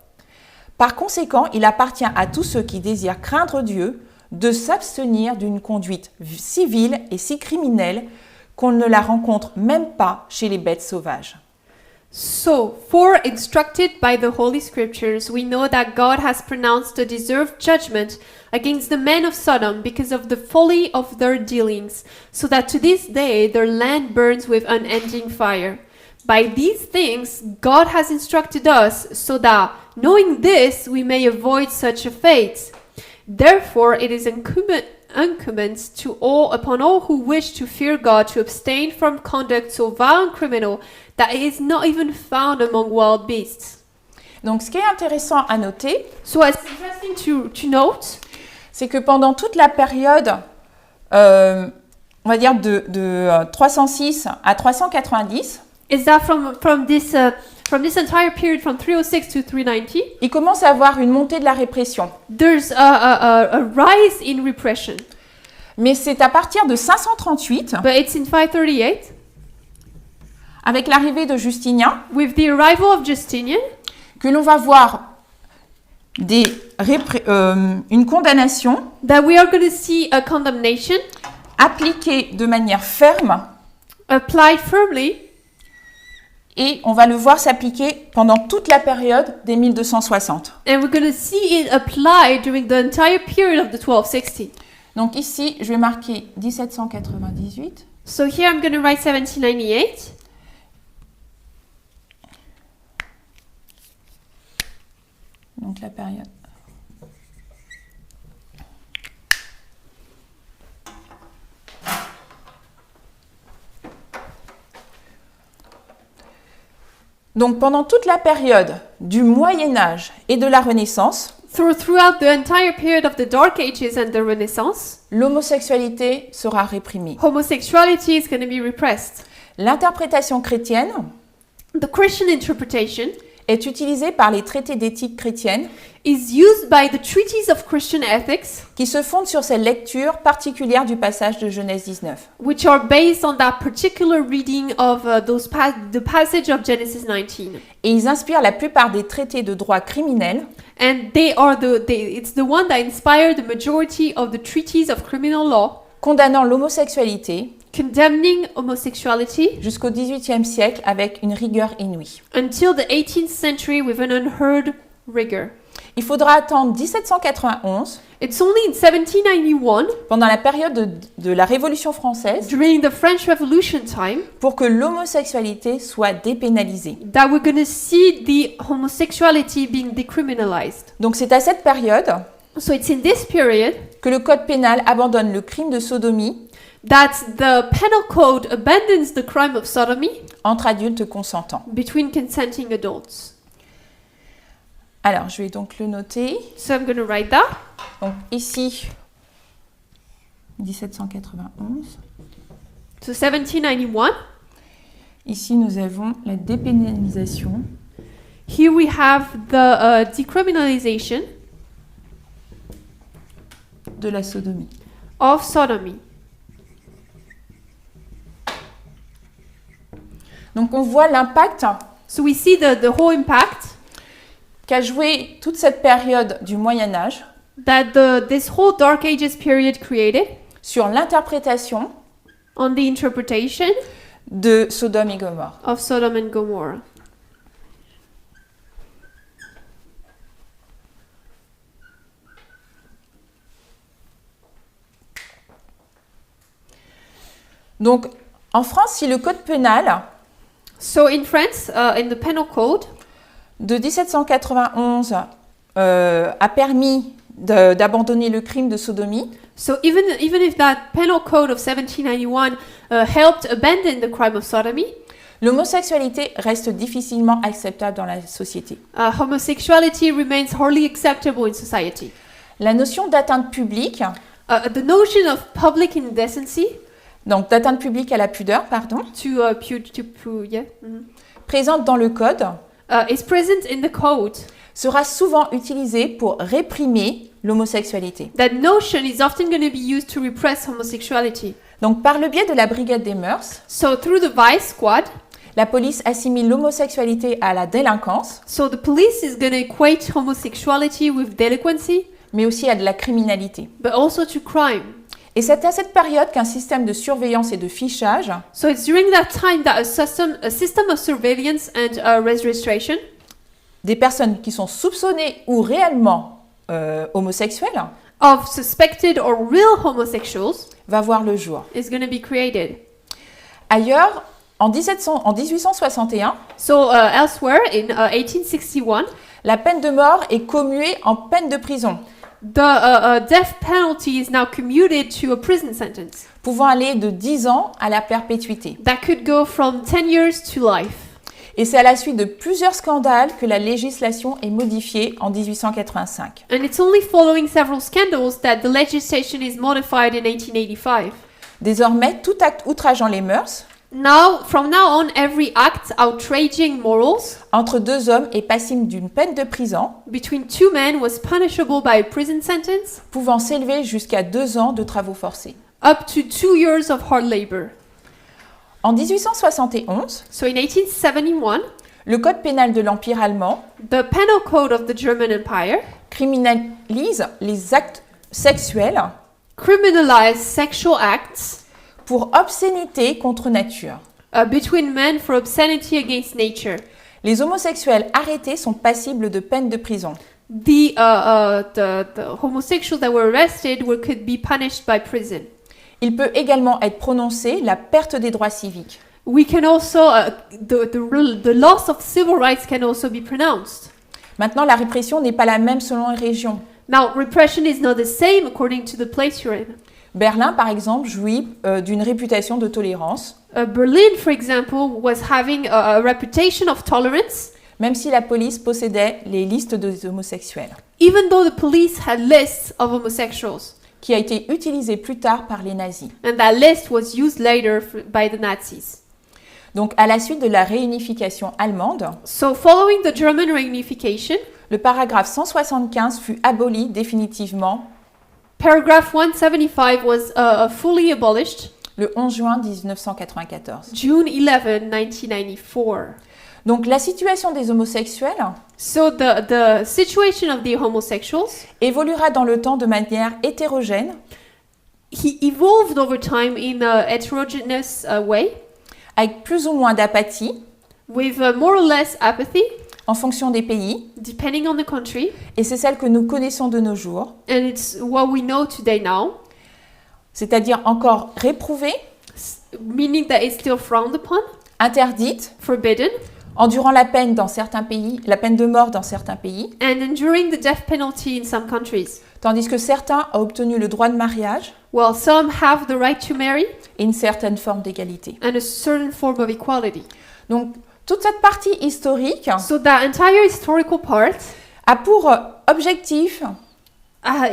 Par conséquent, il appartient à tous ceux qui désirent craindre Dieu de s'abstenir d'une conduite si vile et si criminelle qu'on ne la rencontre même pas chez les bêtes sauvages. So, for instructed by the Holy Scriptures, we know that God has pronounced a deserved judgment against the men of Sodom because of the folly of their dealings, so that to this day their land burns with unending fire. By these things, God has instructed us, so that, knowing this, we may avoid such a fate. Therefore, it is incumbent upon all who wish to fear God to abstain from conduct so vile and criminal that it is not even found among wild beasts. Donc ce qui est intéressant à noter, So it's interesting to note c'est que pendant toute la période on va dire de 306 à 390, is that from this entire period from 306 to 390, il commence à avoir une montée de la répression. there's a rise in repression. Mais c'est à partir de 538, But it's in 538, avec l'arrivée de Justinien, with the arrival of Justinian, que l'on va voir une condamnation that we are going to see a condemnation appliquée de manière ferme, applied firmly, et on va le voir s'appliquer pendant toute la période des 1260. and we're going to see it applied during the entire period of the 1260. Donc ici, je vais marquer 1798. So here I'm going to write 1798. Donc la période. Donc pendant toute la période du Moyen Âge et de la Renaissance, Throughout the entire period of the Dark Ages and the Renaissance, l'homosexualité sera réprimée. homosexuality is going to be repressed. L'interprétation chrétienne The Christian interpretation est utilisée par les traités d'éthique chrétienne is used by the treaties of Christian ethics, qui se fondent sur cette lecture particulière du passage de Genèse 19. which are based on that particular reading of the passage of Genesis 19. Et ils inspirent la plupart des traités de droit criminel And it's the one that inspired the majority of the treaties of criminal law, condamnant l'homosexualité condemning homosexuality jusqu'au XVIIIe siècle avec une rigueur inouïe. until the 18th century with an unheard rigor. Il faudra attendre 1791, It's only in 1791, pendant la période de la Révolution française, during the French Revolution time, pour que l'homosexualité soit dépénalisée. that we're going to see the homosexuality being decriminalized. Donc c'est à cette période So it's in this period que le code pénal abandonne le crime de sodomie that the penal code abandons the crime of sodomy entre adultes consentants. between consenting adults. Alors, je vais donc le noter. So I'm going to write that. Donc ici, 1791. So 1791. Ici, nous avons la dépénalisation Here we have the decriminalization de la sodomie. of sodomy. Donc on voit l'impact So we see the whole impact qu'a joué toute cette période du Moyen Âge that this whole Dark Ages period created sur l'interprétation on the interpretation de Sodome et Gomorrhe. of Sodom and Gomorrah. Donc en France, si le code pénal So in France, in the penal code, de 1791 a permis d'abandonner le crime de sodomie, so even if that penal code of 1791 helped abandon the crime of sodomy, l'homosexualité reste difficilement acceptable dans la société. homosexuality remains hardly acceptable in society. La notion d'atteinte publique, The notion of public indecency donc d'atteinte publique à la pudeur, pardon, présente dans le code, is present in the code. sera souvent utilisée pour réprimer l'homosexualité. That notion is often going to be used to repress homosexuality. Donc par le biais de la brigade des mœurs, So through the vice squad, la police assimile l'homosexualité à la délinquance, so the police is going to equate homosexuality with delinquency, mais aussi à de la criminalité. but also to crime. Et c'est à cette période qu'un système de surveillance et de fichage So it's during that time that a system of surveillance and registration des personnes qui sont soupçonnées ou réellement homosexuelles of suspected or real homosexuals va voir le jour. is going to be created. Ailleurs, en 1861, So elsewhere in 1861, la peine de mort est commuée en peine de prison, the death penalty is now commuted to a prison sentence pouvant aller de 10 ans à la perpétuité. that could go from 10 years to life. Et c'est à la suite de plusieurs scandales que la législation est modifiée en 1885. And it's only following several scandals that the legislation is modified in 1885. Désormais, tout acte outrageant les mœurs Now, from now on, every act outraging morals entre deux hommes est passible d'une peine de prison between two men was punishable by a prison sentence pouvant s'élever jusqu'à 2 ans de travaux forcés. up to 2 years of hard labor. En 1871, So in 1871, le code pénal de l'Empire allemand the Penal Code of the German Empire criminalise les actes sexuels criminalized sexual acts pour obscénité contre nature. between men for obscenity against nature. Les homosexuels arrêtés sont passibles de peine de prison. The homosexuals that were arrested could be punished by prison. Il peut également être prononcé la perte des droits civiques. We can also, the loss of civil rights can also be pronounced. Maintenant, la répression n'est pas la même selon les régions. Now, repression is not the same according to the place you're in. Berlin, par exemple, jouit d'une réputation de tolérance, Berlin, for example, was having a reputation of tolerance, même si la police possédait les listes des homosexuels, even though the police had lists of homosexuals. qui a été utilisée plus tard par les nazis. And that list was used later by the Nazis. Donc, à la suite de la réunification allemande, So, following the German reunification, le paragraphe 175 fut aboli définitivement paragraph 175 was fully abolished le 11 juin 1994. June 11, 1994. Donc, la situation des homosexuels So the situation of the homosexuals, évoluera dans le temps de manière hétérogène, he evolved over time in a heterogeneous way, avec plus ou moins d'apathie with more or less apathy, en fonction des pays, depending on the country, et c'est celle que nous connaissons de nos jours, and it's what we know today now, c'est-à-dire encore réprouvée, meaning that it's still frowned upon, interdite, forbidden, endurant la peine dans certains pays, la peine de mort dans certains pays, and enduring the death penalty in some countries. tandis que certains ont obtenu le droit de mariage While some have the right to marry et une certaine forme d'égalité. and a certain form of equality. Donc, toute cette partie historique So that entire historical part, a pour objectif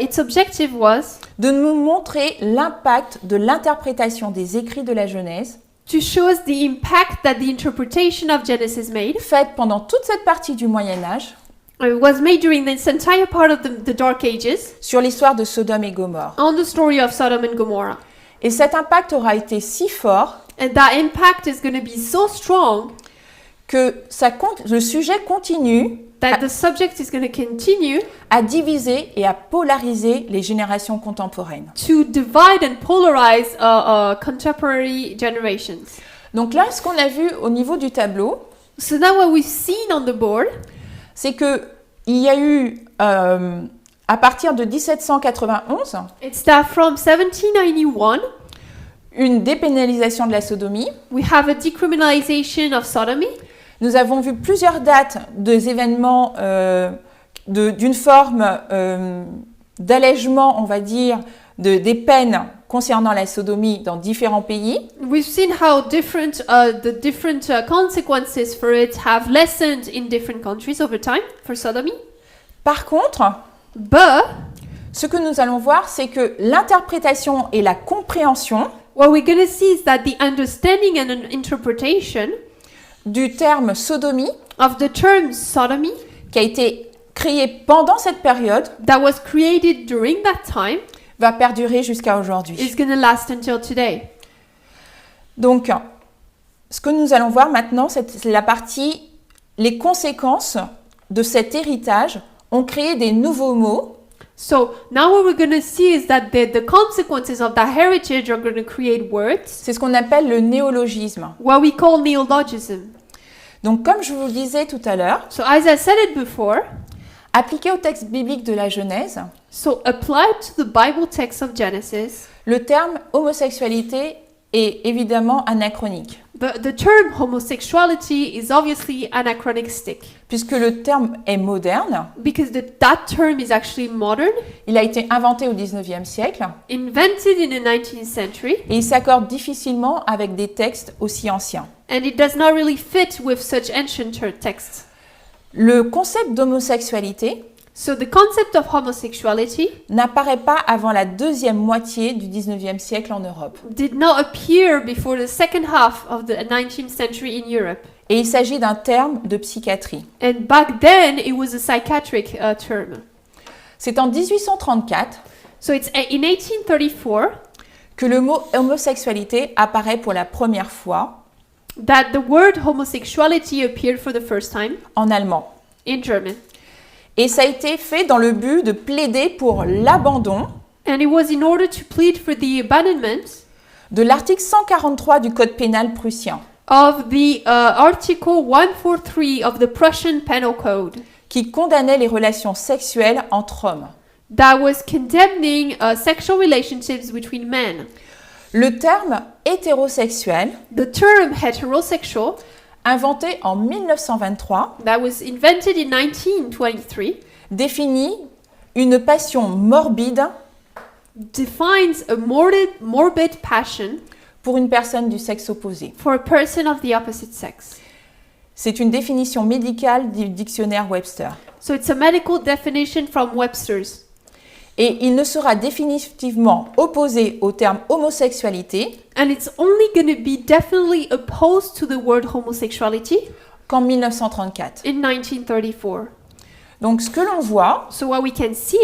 its objective was de nous montrer l'impact de l'interprétation des écrits de la Genèse to show us the impact that the interpretation of Genesis made. faite pendant toute cette partie du Moyen-Âge It was made during this entire part of the Dark Ages sur l'histoire de Sodome et Gomorrhe. on the story of Sodom and Gomorrah. Et cet impact aura été si fort And that impact is going to be so strong que le sujet continue that the subject is going to continue à diviser et à polariser les générations contemporaines. to divide and polarize contemporary generations. Donc là, ce qu'on a vu au niveau du tableau, So now what we've seen on the board, c'est qu'il y a eu, à partir de 1791, it's that from 1791, une dépénalisation de la sodomie. we have a decriminalization of sodomy. Nous avons vu plusieurs dates des événements d'une forme d'allègement, on va dire, des peines concernant la sodomie dans différents pays. We've seen how the different consequences for it have lessened in different countries over time for sodomy. Par contre, But ce que nous allons voir, c'est que l'interprétation et la compréhension what we're going to see is that the understanding and an interpretation du terme sodomie, of the term sodomy qui a été créé pendant cette période, that was created during that time va perdurer jusqu'à aujourd'hui. is going to last until today. Donc, ce que nous allons voir maintenant, c'est la partie, les conséquences de cet héritage ont créé des nouveaux mots So now what we're going to see is that the consequences of that heritage are going to create words, c'est ce qu'on appelle le néologisme. what we call neologism. Donc, comme je vous le disais tout à l'heure, So as I said it before, appliqué au texte biblique de la Genèse, so applied to the Bible text of Genesis, le terme homosexualité est évidemment anachronique, the term homosexuality is obviously anachronistic puisque le terme est moderne. because that term is actually modern, Il a été inventé au 19e siècle invented in the 19th century, et il s'accorde difficilement avec des textes aussi anciens. and it does not really fit with such ancient texts. Le concept d'homosexualité So the concept of homosexuality n'apparaît pas avant la deuxième moitié du 19e siècle en Europe. did not appear before the second half of the 19th century in Europe. Et il s'agit d'un terme de psychiatrie. And back then, it was a psychiatric term. C'est en 1834 So it's in 1834 que le mot homosexualité apparaît pour la première fois that the word homosexuality appeared for the first time en allemand. in German. Et ça a été fait dans le but de plaider pour l'abandon And it was in order to plead for the abandonment de l'article 143 du Code pénal prussien, of the Article 143 of the Prussian Penal Code qui condamnait les relations sexuelles entre hommes. that was condemning sexual relationships between men. Le terme hétérosexuel, The term heterosexual inventé en 1923, that was invented in 1923 définit une passion morbide defines a morbid passion pour une personne du sexe opposé. for a person of the opposite sex. C'est une définition médicale du dictionnaire Webster. So it's a medical definition from Webster's. Et il ne sera définitivement opposé au terme homosexualité And it's only going to be definitely opposed to the word homosexuality qu'en 1934. in 1934. Donc ce que l'on voit, So what we can see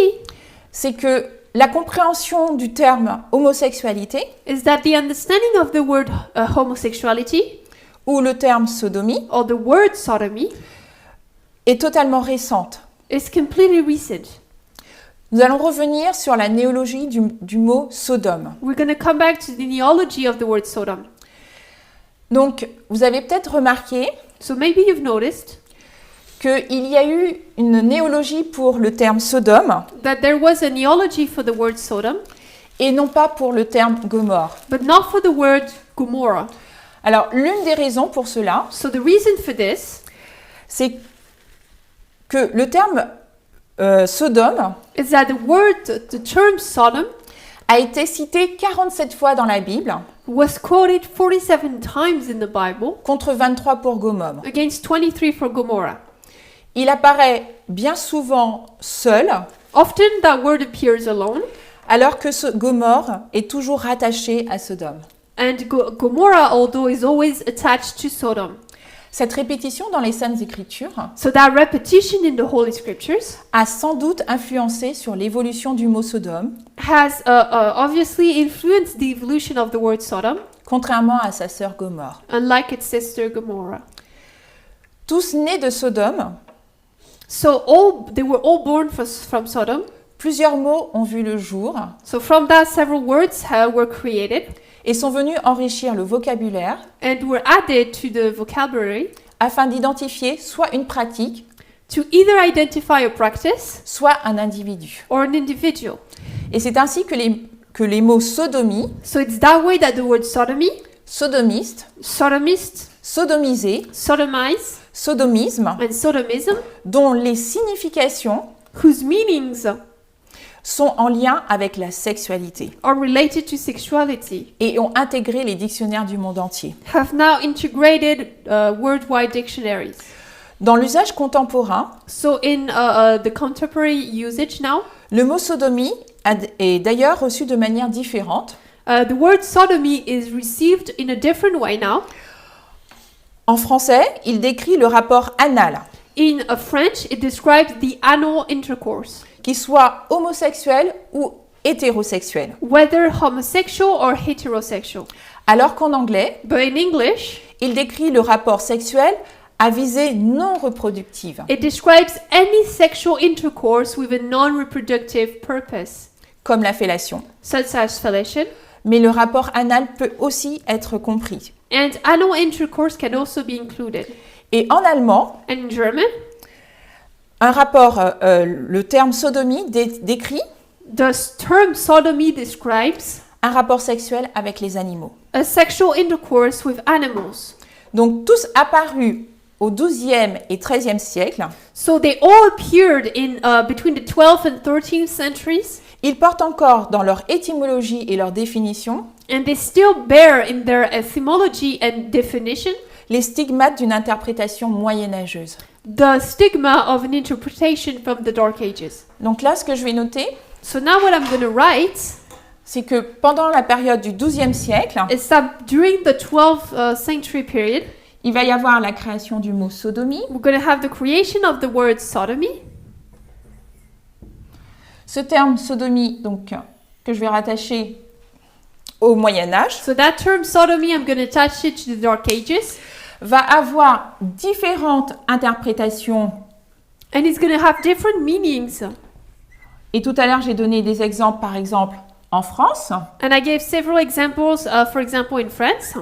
c'est que la compréhension du terme homosexualité is that the understanding of the word homosexuality ou le terme sodomie or the word sodomy est totalement récente. is completely recent. Nous allons revenir sur la néologie du mot Sodome. We're going to come back to the neology of the word Sodom. Donc, vous avez peut-être remarqué So maybe you've noticed qu'il y a eu une néologie pour le terme Sodome that there was a neology for the word Sodom, et non pas pour le terme Gomorrhe. but not for the word Gomorrah. Alors, l'une des raisons pour cela, So the reason for this c'est que le terme Sodome is that the term Sodom a été cité 47 fois dans la Bible was quoted 47 times in the Bible contre 23 pour Gomorrhe. against 23 for Gomorrah. Il apparaît bien souvent seul, Often that word appears alone, alors que Gomorrhe est toujours rattaché à Sodome. and Gomorrah, although, is always attached to Sodom. Cette répétition dans les Saintes Écritures So that repetition in the Holy Scriptures a sans doute influencé sur l'évolution du mot Sodome, has obviously influenced the evolution of the word Sodom, contrairement à sa sœur Gomorrhe. unlike its sister Gomorrah. Tous nés de Sodome, So they were all born from Sodom. plusieurs mots ont vu le jour So from that, several words were created et sont venus enrichir le vocabulaire and were added to the vocabulary afin d'identifier soit une pratique, to either identify a practice soit un individu. or an individual. Et c'est ainsi que les mots sodomie, So it's that way that the word sodomy, sodomiste, sodomist, sodomisé, sodomize, sodomisme, and sodomism, dont les significations whose meanings sont en lien avec la sexualité are related to sexuality, et ont intégré les dictionnaires du monde entier. have now integrated worldwide dictionaries. Dans l'usage contemporain, So in the contemporary usage now, le mot sodomie est d'ailleurs reçu de manière différente. the word sodomy is received in a different way now. En français, il décrit le rapport anal, In French, it describes the anal intercourse, qu'il soit homosexuel ou hétérosexuel. whether homosexual or heterosexual. Alors qu'en anglais, But in English, il décrit le rapport sexuel à visée non reproductive, it describes any sexual intercourse with a non-reproductive purpose, comme la fellation. such as fellation. Mais le rapport anal peut aussi être compris. And anal intercourse can also be included. Et en allemand, And in German, le terme sodomie décrit the term sodomy describes un rapport sexuel avec les animaux. a sexual intercourse with animals. Donc tous apparus au XIIe et XIIIe siècle, So they all appeared in between the 12th and 13th centuries, ils portent encore dans leur étymologie et leur définition and they still bear in their etymology and definition les stigmates d'une interprétation moyenâgeuse. The stigma of an interpretation from the Dark Ages. Donc là, ce que je vais noter, So now what I'm going to write c'est que pendant la période du XIIe siècle, is that during the 12th century period, il va y avoir la création du mot sodomie. we're going to have the creation of the word sodomy. Ce terme sodomie, donc, que je vais rattacher au Moyen-Âge, So that term sodomy, I'm going to attach it to the Dark Ages. va avoir différentes interprétations. And it's going to have different meanings. Et tout à l'heure, j'ai donné des exemples, par exemple, en France, And I gave several examples, for example, in France,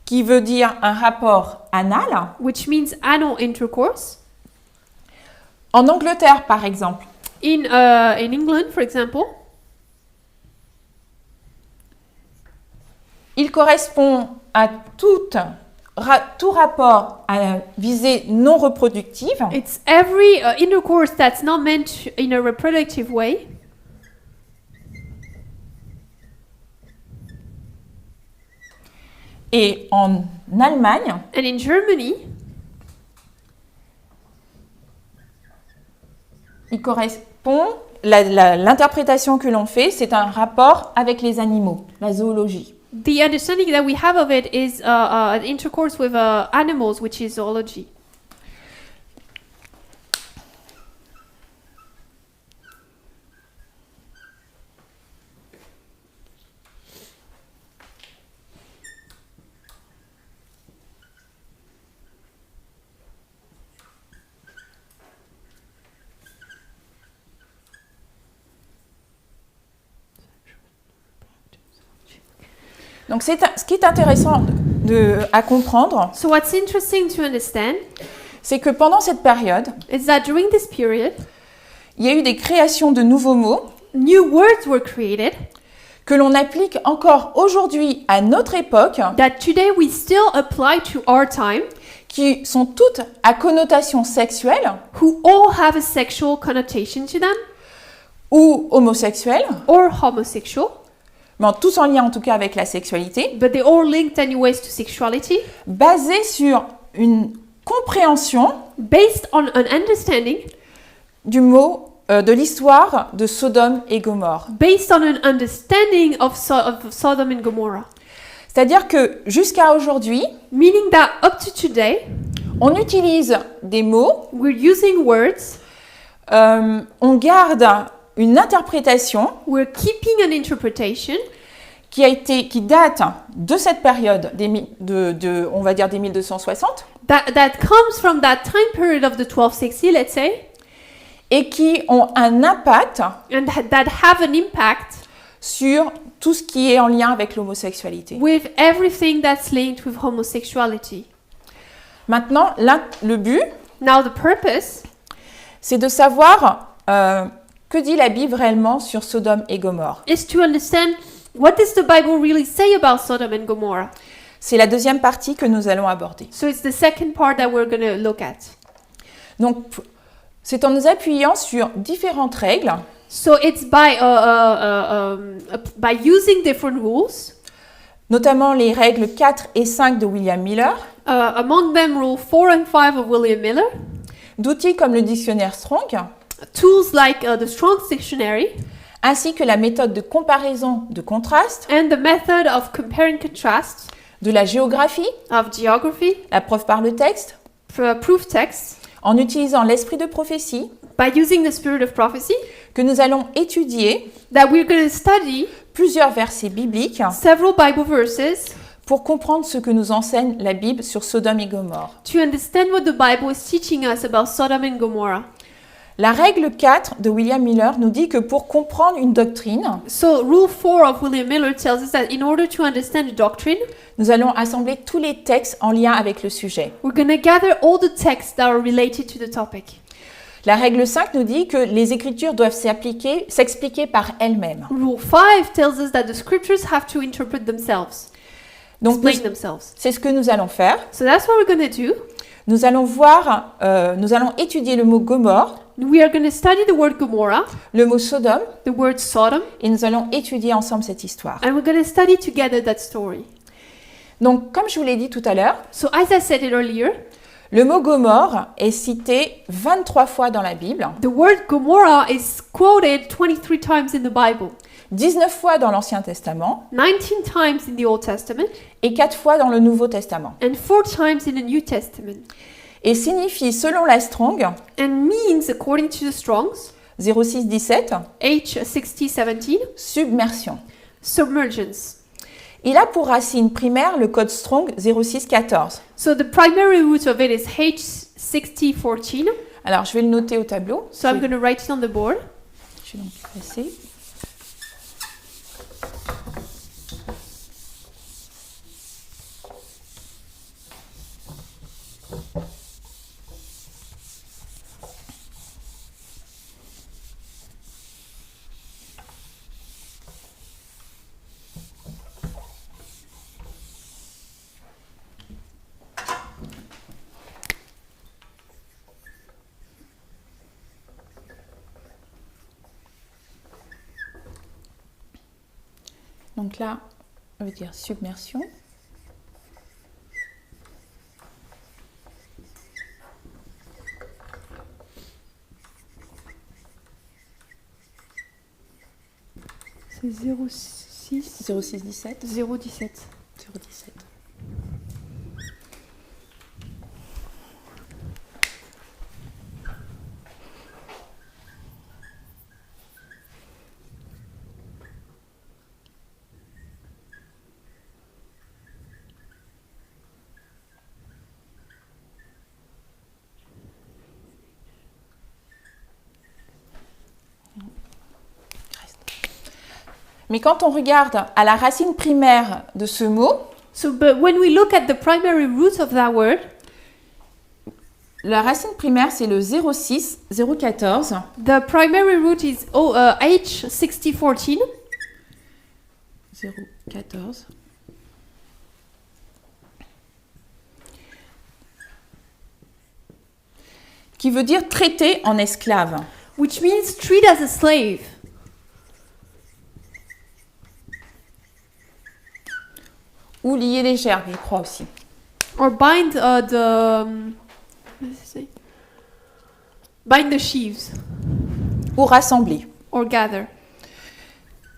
qui veut dire un rapport anal. which means anal intercourse. En Angleterre, par exemple, In England, for example, il correspond à tout rapport à visée non reproductive it's every intercourse that's not meant in a reproductive way. et en Allemagne, And in Germany, il correspond, l'interprétation que l'on fait, c'est un rapport avec les animaux, la zoologie. the understanding that we have of it is an intercourse with animals, which is zoology. Donc ce qui est intéressant à comprendre, So what's interesting to understand c'est que pendant cette période, is that during this period, il y a eu des créations de nouveaux mots new words were created que l'on applique encore aujourd'hui à notre époque, that today we still apply to our time, qui sont toutes à connotation sexuelle who all have a sexual connotation to them ou homosexuelle, or homosexual, mais tous en lien en tout cas avec la sexualité, but they all linked anyways to sexuality, basées sur une compréhension based on an understanding, du mot, de l'histoire de Sodome et Gomorrhe. based on an understanding of Sodom and Gomorrah. C'est-à-dire que jusqu'à aujourd'hui, Meaning that up to today, on utilise des mots, we're using words, on garde une interprétation we're keeping an interpretation qui date de cette période, on va dire des 1260, that comes from that time period of the 1260, let's say, et qui ont un impact and that have an impact sur tout ce qui est en lien avec l'homosexualité. with everything that's linked with homosexuality. Maintenant, le but, Now the purpose c'est de savoir que dit la Bible réellement sur Sodome et Gomorrhe. is to understand what does the Bible really say about Sodom and Gomorrah. C'est la deuxième partie que nous allons aborder. So it's the second part that we're going to look at. Donc, c'est en nous appuyant sur différentes règles So it's by using different rules, notamment les règles 4 et 5 de William Miller, among them rule 4 and 5 of William Miller, d'outils comme le dictionnaire Strong, tools like the Strong's Dictionary, ainsi que la méthode de comparaison de contraste, and the method of compare and contrast, de la géographie, of geography, la preuve par le texte, proof text, en utilisant l'esprit de prophétie, by using the spirit of prophecy, que nous allons étudier that we're going to study plusieurs versets bibliques several Bible verses pour comprendre ce que nous enseigne la Bible sur Sodome et Gomorrhe. to understand what the Bible is teaching us about Sodom and Gomorrah. La règle 4 de William Miller nous dit que pour comprendre une doctrine, So rule 4 of William Miller tells us that in order to understand a doctrine, nous allons assembler tous les textes en lien avec le sujet. we're going to gather all the texts that are related to the topic. La règle 5 nous dit que les Écritures doivent s'expliquer par elles-mêmes. Rule 5 tells us that the scriptures have to interpret themselves, Donc, explain themselves. c'est ce que nous allons faire. So that's what we're going to do. Nous allons étudier le mot Gomorrhe, We are going to study the word Gomorrah, le mot Sodome, the word Sodom, et nous allons étudier ensemble cette histoire. and we're going to study together that story. Donc, comme je vous l'ai dit tout à l'heure, So as I said it earlier, le mot Gomorrhe est cité 23 fois dans la Bible, the word Gomorrah is quoted 23 times in the Bible, 19 fois dans l'Ancien Testament 19 times in the Old Testament, et 4 fois dans le Nouveau Testament. and 4 times in the New Testament, Et signifie, selon la Strong, and means, according to the Strongs, 0617, H6017, submersion. submergence. Il a pour racine primaire le code Strong 0614. So the primary root of it is H6014. Alors, je vais le noter au tableau. So I'm going to write it on the board. Je vais donc passer. Donc là, on veut dire submersion. C'est 06 0617. 017. 017. Mais quand on regarde à la racine primaire de ce mot, So, but when we look at the primary root of that word, la racine primaire c'est le 06 014 the primary root is H6014, 014 qui veut dire traiter en esclave. which means treat as a slave, Ou lier les gerbes, je crois aussi. or bind what does it say? Bind the sheaves, Ou rassembler. or gather.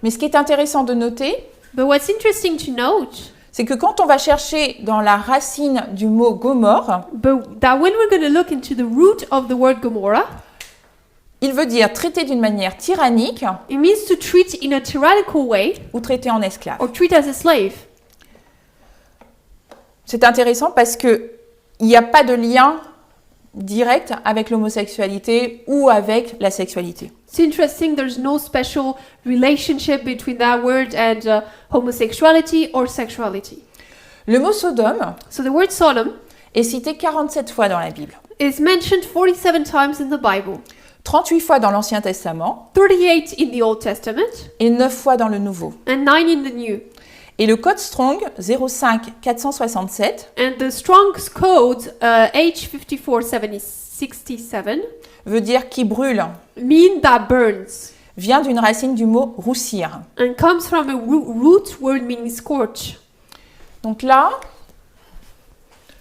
Mais ce qui est intéressant de noter, But what's interesting to note, c'est que quand on va chercher dans la racine du mot Gomorre, that when we're going to look into the root of the word Gomorrah, il veut dire traiter d'une manière tyrannique it means to treat in a tyrannical way ou traiter en esclave. or treat as a slave. C'est intéressant parce qu'il n'y a pas de lien direct avec l'homosexualité ou avec la sexualité. It's interesting, there's no special relationship between that word and homosexuality or sexuality. Le mot Sodome So the word Sodom est cité 47 fois dans la Bible, is mentioned 47 times in the Bible, 38 fois dans l'Ancien Testament 38 in the Old Testament, et 9 fois dans le Nouveau. and 9 in the New. Et le code Strong 05 467 And the Strong's Code, H5467, veut dire qui brûle, mean that burns, vient d'une racine du mot roussir. and comes from a root word meaning scorch. Donc là,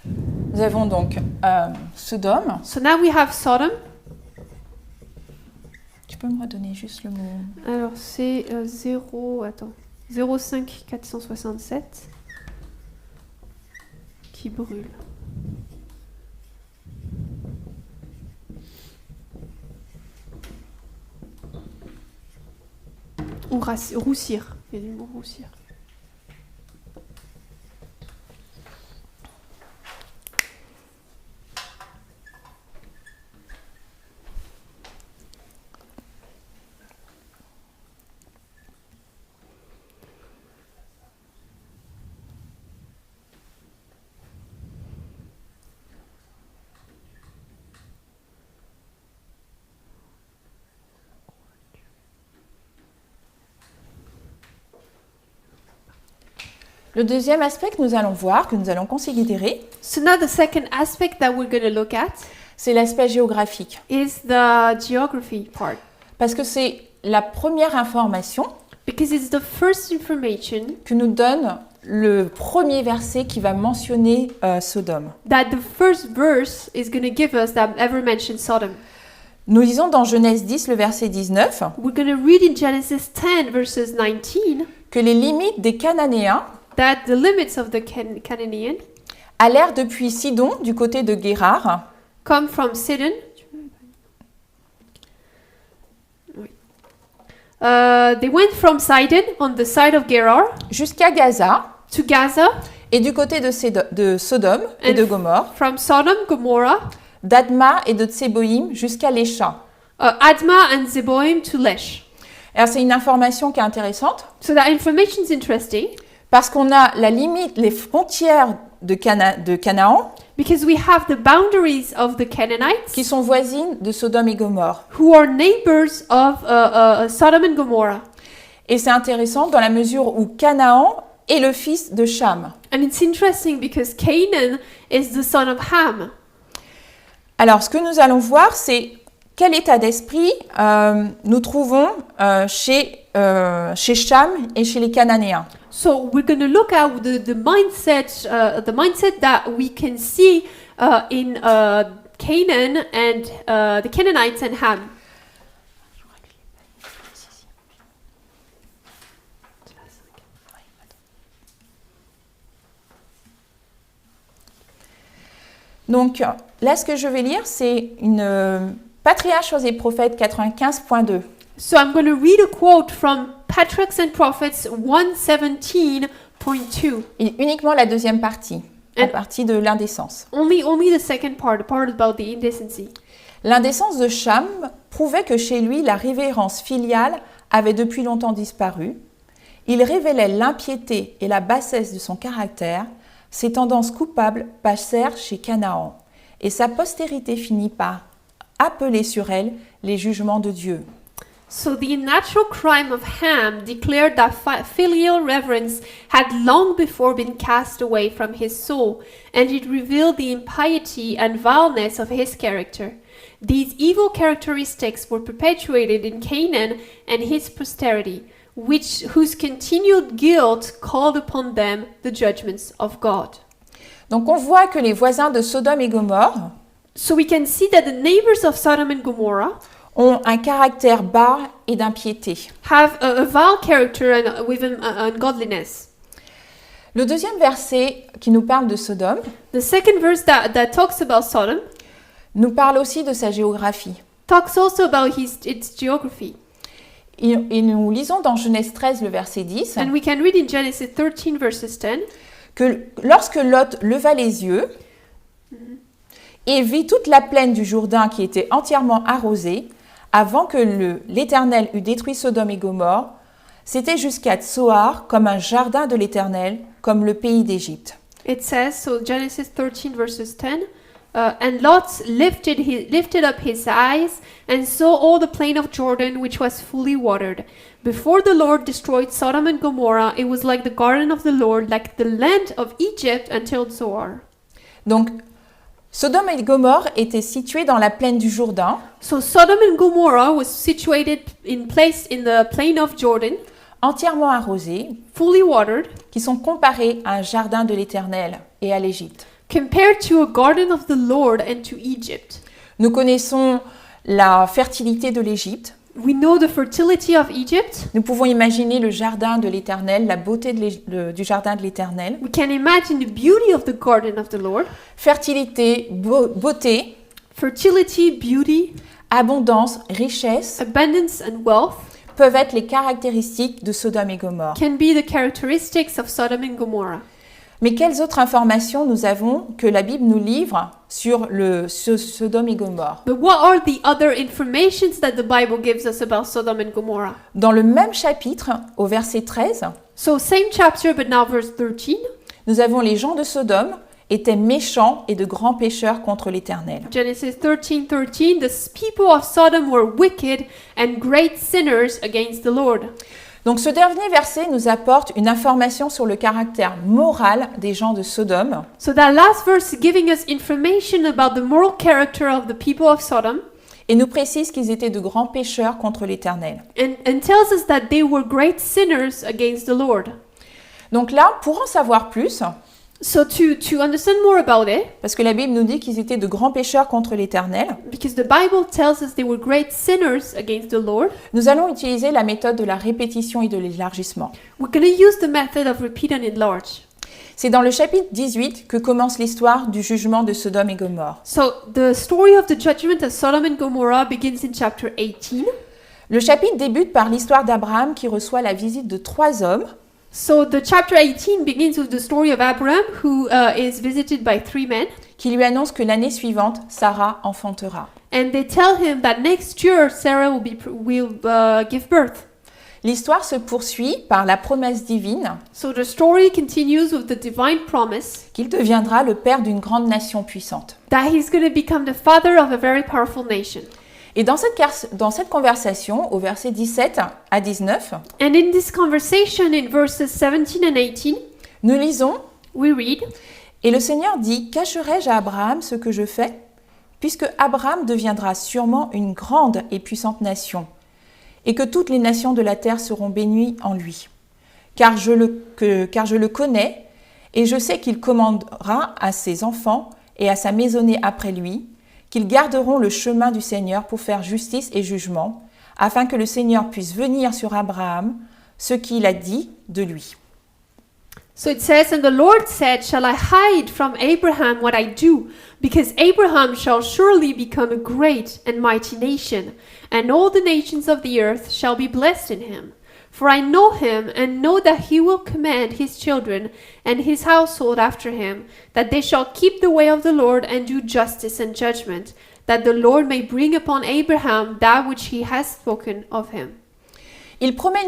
nous avons donc Sodome. So now we have Sodom. Tu peux me redonner juste le mot? Alors c'est 05 467 qui brûle. Ou roussir. Il y a du mot roussir. Le deuxième aspect que nous allons voir, que nous allons considérer, So now the second aspect that we're going to look at c'est l'aspect géographique. is the geography part. Parce que c'est la première information Because it's the first information que nous donne le premier verset qui va mentionner Sodome. That the first verse is going to give us that ever mentioned Sodom. Nous lisons dans Genèse 10, le verset 19, We're going to read in Genesis 10 verses 19 que les limites des Cananéens that the limits of the Canaanian allèrent depuis Sidon, du côté de Guérar, come from Sidon. They went from Sidon on the side of Gerar jusqu'à Gaza, to Gaza, et du côté de Sodome et And de Gomorre, from Sodom, Gomorrah, d'Adma et de Tseboïm jusqu'à Lécha. Adma and Zeboim to Lesh. Alors c'est une information qui est intéressante, So that information is interesting parce qu'on a la limite, les frontières de Canaan, because we have the boundaries of the Canaanites qui sont voisines de Sodome et Gomorre. who are neighbors of Sodom and Gomorrah. Et c'est intéressant dans la mesure où Canaan est le fils de Cham. And it's interesting because Canaan is the son of Ham. Alors, ce que nous allons voir, c'est quel état d'esprit nous trouvons chez Cham et chez les Cananéens. So we're going to look at the mindset that we can see in Canaan and the Canaanites and Ham. Donc, là, ce que je vais lire, c'est une Patriarches, Choses et Prophètes 95.2. So I'm going to read a quote from Patriarchs and Prophets 117.2. Et uniquement la deuxième partie, la And- partie de l'indécence. Only the second part, the part about the indecency. L'indécence de Cham prouvait que chez lui, la révérence filiale avait depuis longtemps disparu. Il révélait l'impiété et la bassesse de son caractère. Ses tendances coupables passèrent chez Canaan, et sa postérité finit par appeler sur elle les jugements de Dieu. So the natural crime of Ham declared that filial reverence had long before been cast away from his soul, and it revealed the impiety and vileness of his character. These evil characteristics were perpetuated in Canaan and his posterity, whose continued guilt called upon them the judgments of God. Donc on voit que les voisins de Sodome et Gomorre So we can see that the neighbors of Sodom and Gomorrah ont un caractère bas et d'impiété. have a vile character and with ungodliness. Le deuxième verset qui nous parle de Sodome The second verse that talks about Sodom nous parle aussi de sa géographie. talks also about its geography. Et nous lisons dans Genèse 13, le verset 10, And we can read in Genesis 13 verses 10 que lorsque Lot leva les yeux et vit toute la plaine du Jourdain qui était entièrement arrosée, avant que l'Éternel eût détruit Sodome et Gomorre, c'était jusqu'à Tsoar comme un jardin de l'Éternel, comme le pays d'Égypte. it says, so Genesis 13 verses 10, and Lot lifted up his eyes and saw all the plain of Jordan, which was fully watered. Before the Lord destroyed Sodom and Gomorrah, it was like the garden of the Lord, like the land of Egypt until Zoar. Donc, Sodome et Gomorre étaient situés dans la plaine du Jourdain, So Sodom and Gomorrah was situated in the plain of Jordan, entièrement arrosés, fully watered, qui sont comparés à un jardin de l'Éternel et à l'Égypte. compared to a garden of the Lord and to Egypt. Nous connaissons la fertilité de l'Égypte. We know the fertility of Egypt. Nous pouvons imaginer le jardin de l'Éternel, la beauté du jardin de l'Éternel. We can imagine the beauty of the garden of the Lord. Fertilité, beauté, Fertility, beauty, abondance, richesse abundance, and wealth peuvent être les caractéristiques de Sodome et Gomorre. can be the characteristics of Sodom and Gomorrah. Mais quelles autres informations nous avons que la Bible nous livre sur Sodome et Gomorre? But what are the other informations that the Bible gives us about Sodom and Gomorrah? Dans le même chapitre, au verset 13, So same chapter, but now verse 13. nous avons les gens de Sodome étaient méchants et de grands pécheurs contre l'Éternel. Genesis 13:13. The people of Sodom were wicked and great sinners against the Lord. Donc ce dernier verset nous apporte une information sur le caractère moral des gens de Sodome So that last verse is giving us information about the moral character of the people of Sodom et nous précise qu'ils étaient de grands pécheurs contre l'Éternel. and tells us that they were great sinners against the Lord. Donc là, pour en savoir plus, So to understand more about it, parce que la Bible nous dit qu'ils étaient de grands pécheurs contre l'Éternel, because the Bible tells us they were great sinners against the Lord, nous allons utiliser la méthode de la répétition et de l'élargissement. we're going to use the method of repeat and enlarge. C'est dans le chapitre 18 que commence l'histoire du jugement de Sodome et Gomorrhe. So the story of the judgment of Sodom and Gomorrah begins in chapter 18. Le chapitre débute par l'histoire d'Abraham qui reçoit la visite de 3 hommes So the chapter 18 begins with the story of Abraham, who is visited by 3 men, qui lui annoncent que l'année suivante, Sarah enfantera. and they tell him that next year Sarah will give birth. L'histoire se poursuit par la promesse divine So the story continues with the divine promise qu'il deviendra le père d'une grande nation puissante. that he's going to become the father of a very powerful nation. Et dans cette conversation, au verset 17 à 19, And in this conversation in verses 17 and 18, nous lisons we read, « Et le Seigneur dit, cacherai-je à Abraham ce que je fais, puisque Abraham deviendra sûrement une grande et puissante nation, et que toutes les nations de la terre seront bénies en lui. Car je le connais, et je sais qu'il commandera à ses enfants et à sa maisonnée après lui, qu'ils garderont le chemin du Seigneur pour faire justice et jugement, afin que le Seigneur puisse venir sur Abraham ce qu'il a dit de lui. » So it says, And the Lord said, Shall I hide from Abraham what I do? Because Abraham shall surely become a great and mighty nation, and all the nations of the earth shall be blessed in him. For I know him, and know that he will command his children and his household after him, that they shall keep the way of the Lord and do justice and judgment, that the Lord may bring upon Abraham that which he has spoken of him. Il promet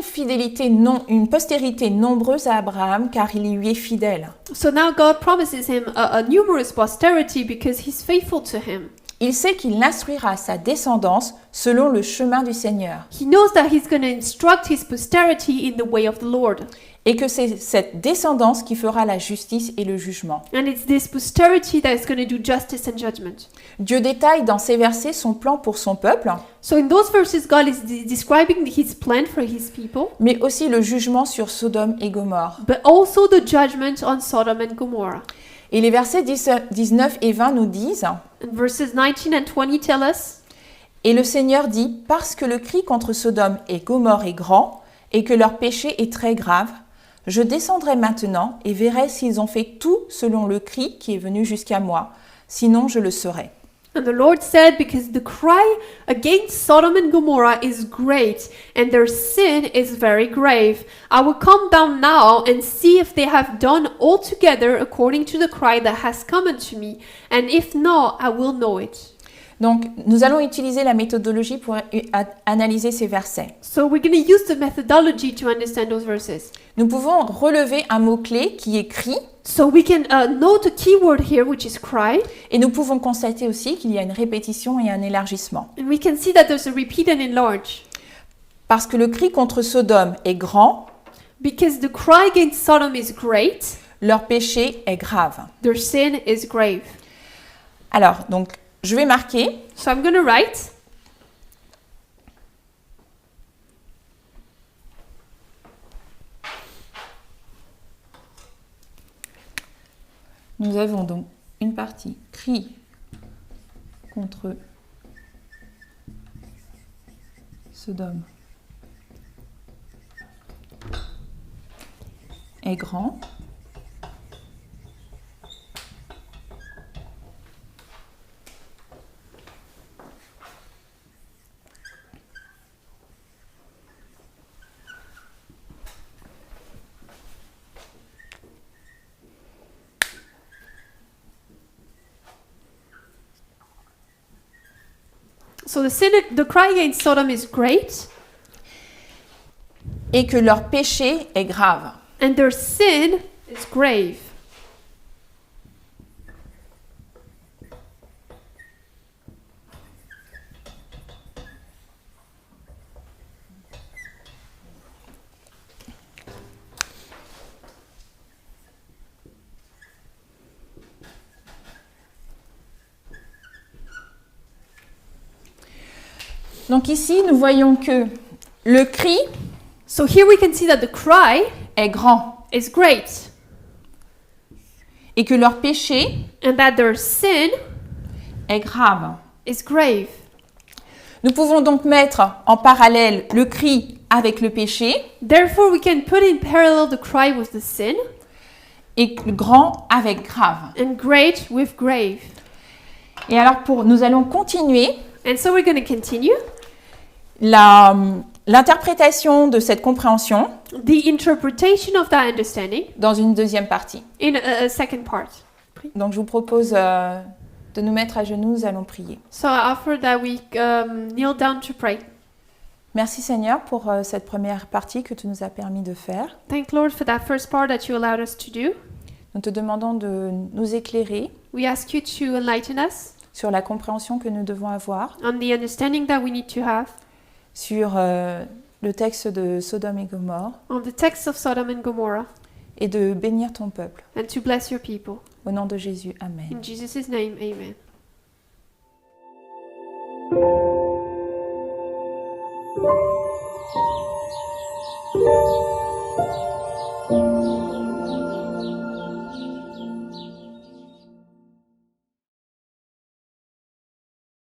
une postérité nombreuse à Abraham car il lui est fidèle. So now God promises him a numerous posterity because he's faithful to him. Il sait qu'il instruira sa descendance selon le chemin du Seigneur He knows that he's going to instruct his posterity in the way of the Lord. et que c'est cette descendance qui fera la justice et le jugement. And it's this posterity that is going to do justice and judgment. Dieu détaille dans ces versets son plan pour son peuple, So in those verses, God is describing his plan for his people, mais aussi le jugement sur Sodome et Gomorrhe. but also the judgment on Sodom and Gomorrah. Et les versets 19 et 20 nous disent And verses 19 and 20 tell us, « Et le Seigneur dit, parce que le cri contre Sodome et Gomorrhe est grand, et que leur péché est très grave, je descendrai maintenant et verrai s'ils ont fait tout selon le cri qui est venu jusqu'à moi, sinon je le saurai. » And the Lord said, Because the cry against Sodom and Gomorrah is great, and their sin is very grave, I will come down now and see if they have done altogether according to the cry that has come unto me, and if not, I will know it. Donc, nous allons utiliser la méthodologie pour analyser ces versets. So we're going to use the methodology to understand those verses. Nous pouvons relever un mot-clé qui est cri, So we can note a keyword here, which is cry, et nous pouvons constater aussi qu'il y a une répétition et un élargissement. and we can see that there's a repeat and enlarge. Parce que le cri contre Sodome est grand, Because the cry against Sodom is great, leur péché est grave. their sin is grave. Alors, donc, je vais marquer So I'm going to write, nous avons donc une partie cri contre Sodome est grand. so the cry against Sodom is great, Et que leur péché est grave. and their sin is grave. Donc ici, nous voyons que le cri So here we can see that the cry est grand is great, et que leur péché and that their sin est grave. is grave. Nous pouvons donc mettre en parallèle le cri avec le péché Therefore, we can put in parallel the cry with the sin et le grand avec grave. and great with grave. Et alors nous allons continuer And so we're going to continue l'interprétation de cette compréhension the interpretation of that understanding dans une deuxième partie. in a second part. Donc je vous propose de nous mettre à genoux, nous allons prier. So I offer that we kneel down to pray. Merci Seigneur pour cette première partie que tu nous as permis de faire. Thank Lord for that first part that you allowed us to do. Nous te demandons de nous éclairer We ask you to enlighten us sur la compréhension que nous devons avoir, on the understanding that we need to have sur le texte de Sodome et Gomorrhe, on the text of Sodom and Gomorrah, et de bénir ton peuple. and to bless your people. Au nom de Jésus, Amen. In Jesus' name, amen. Thank you.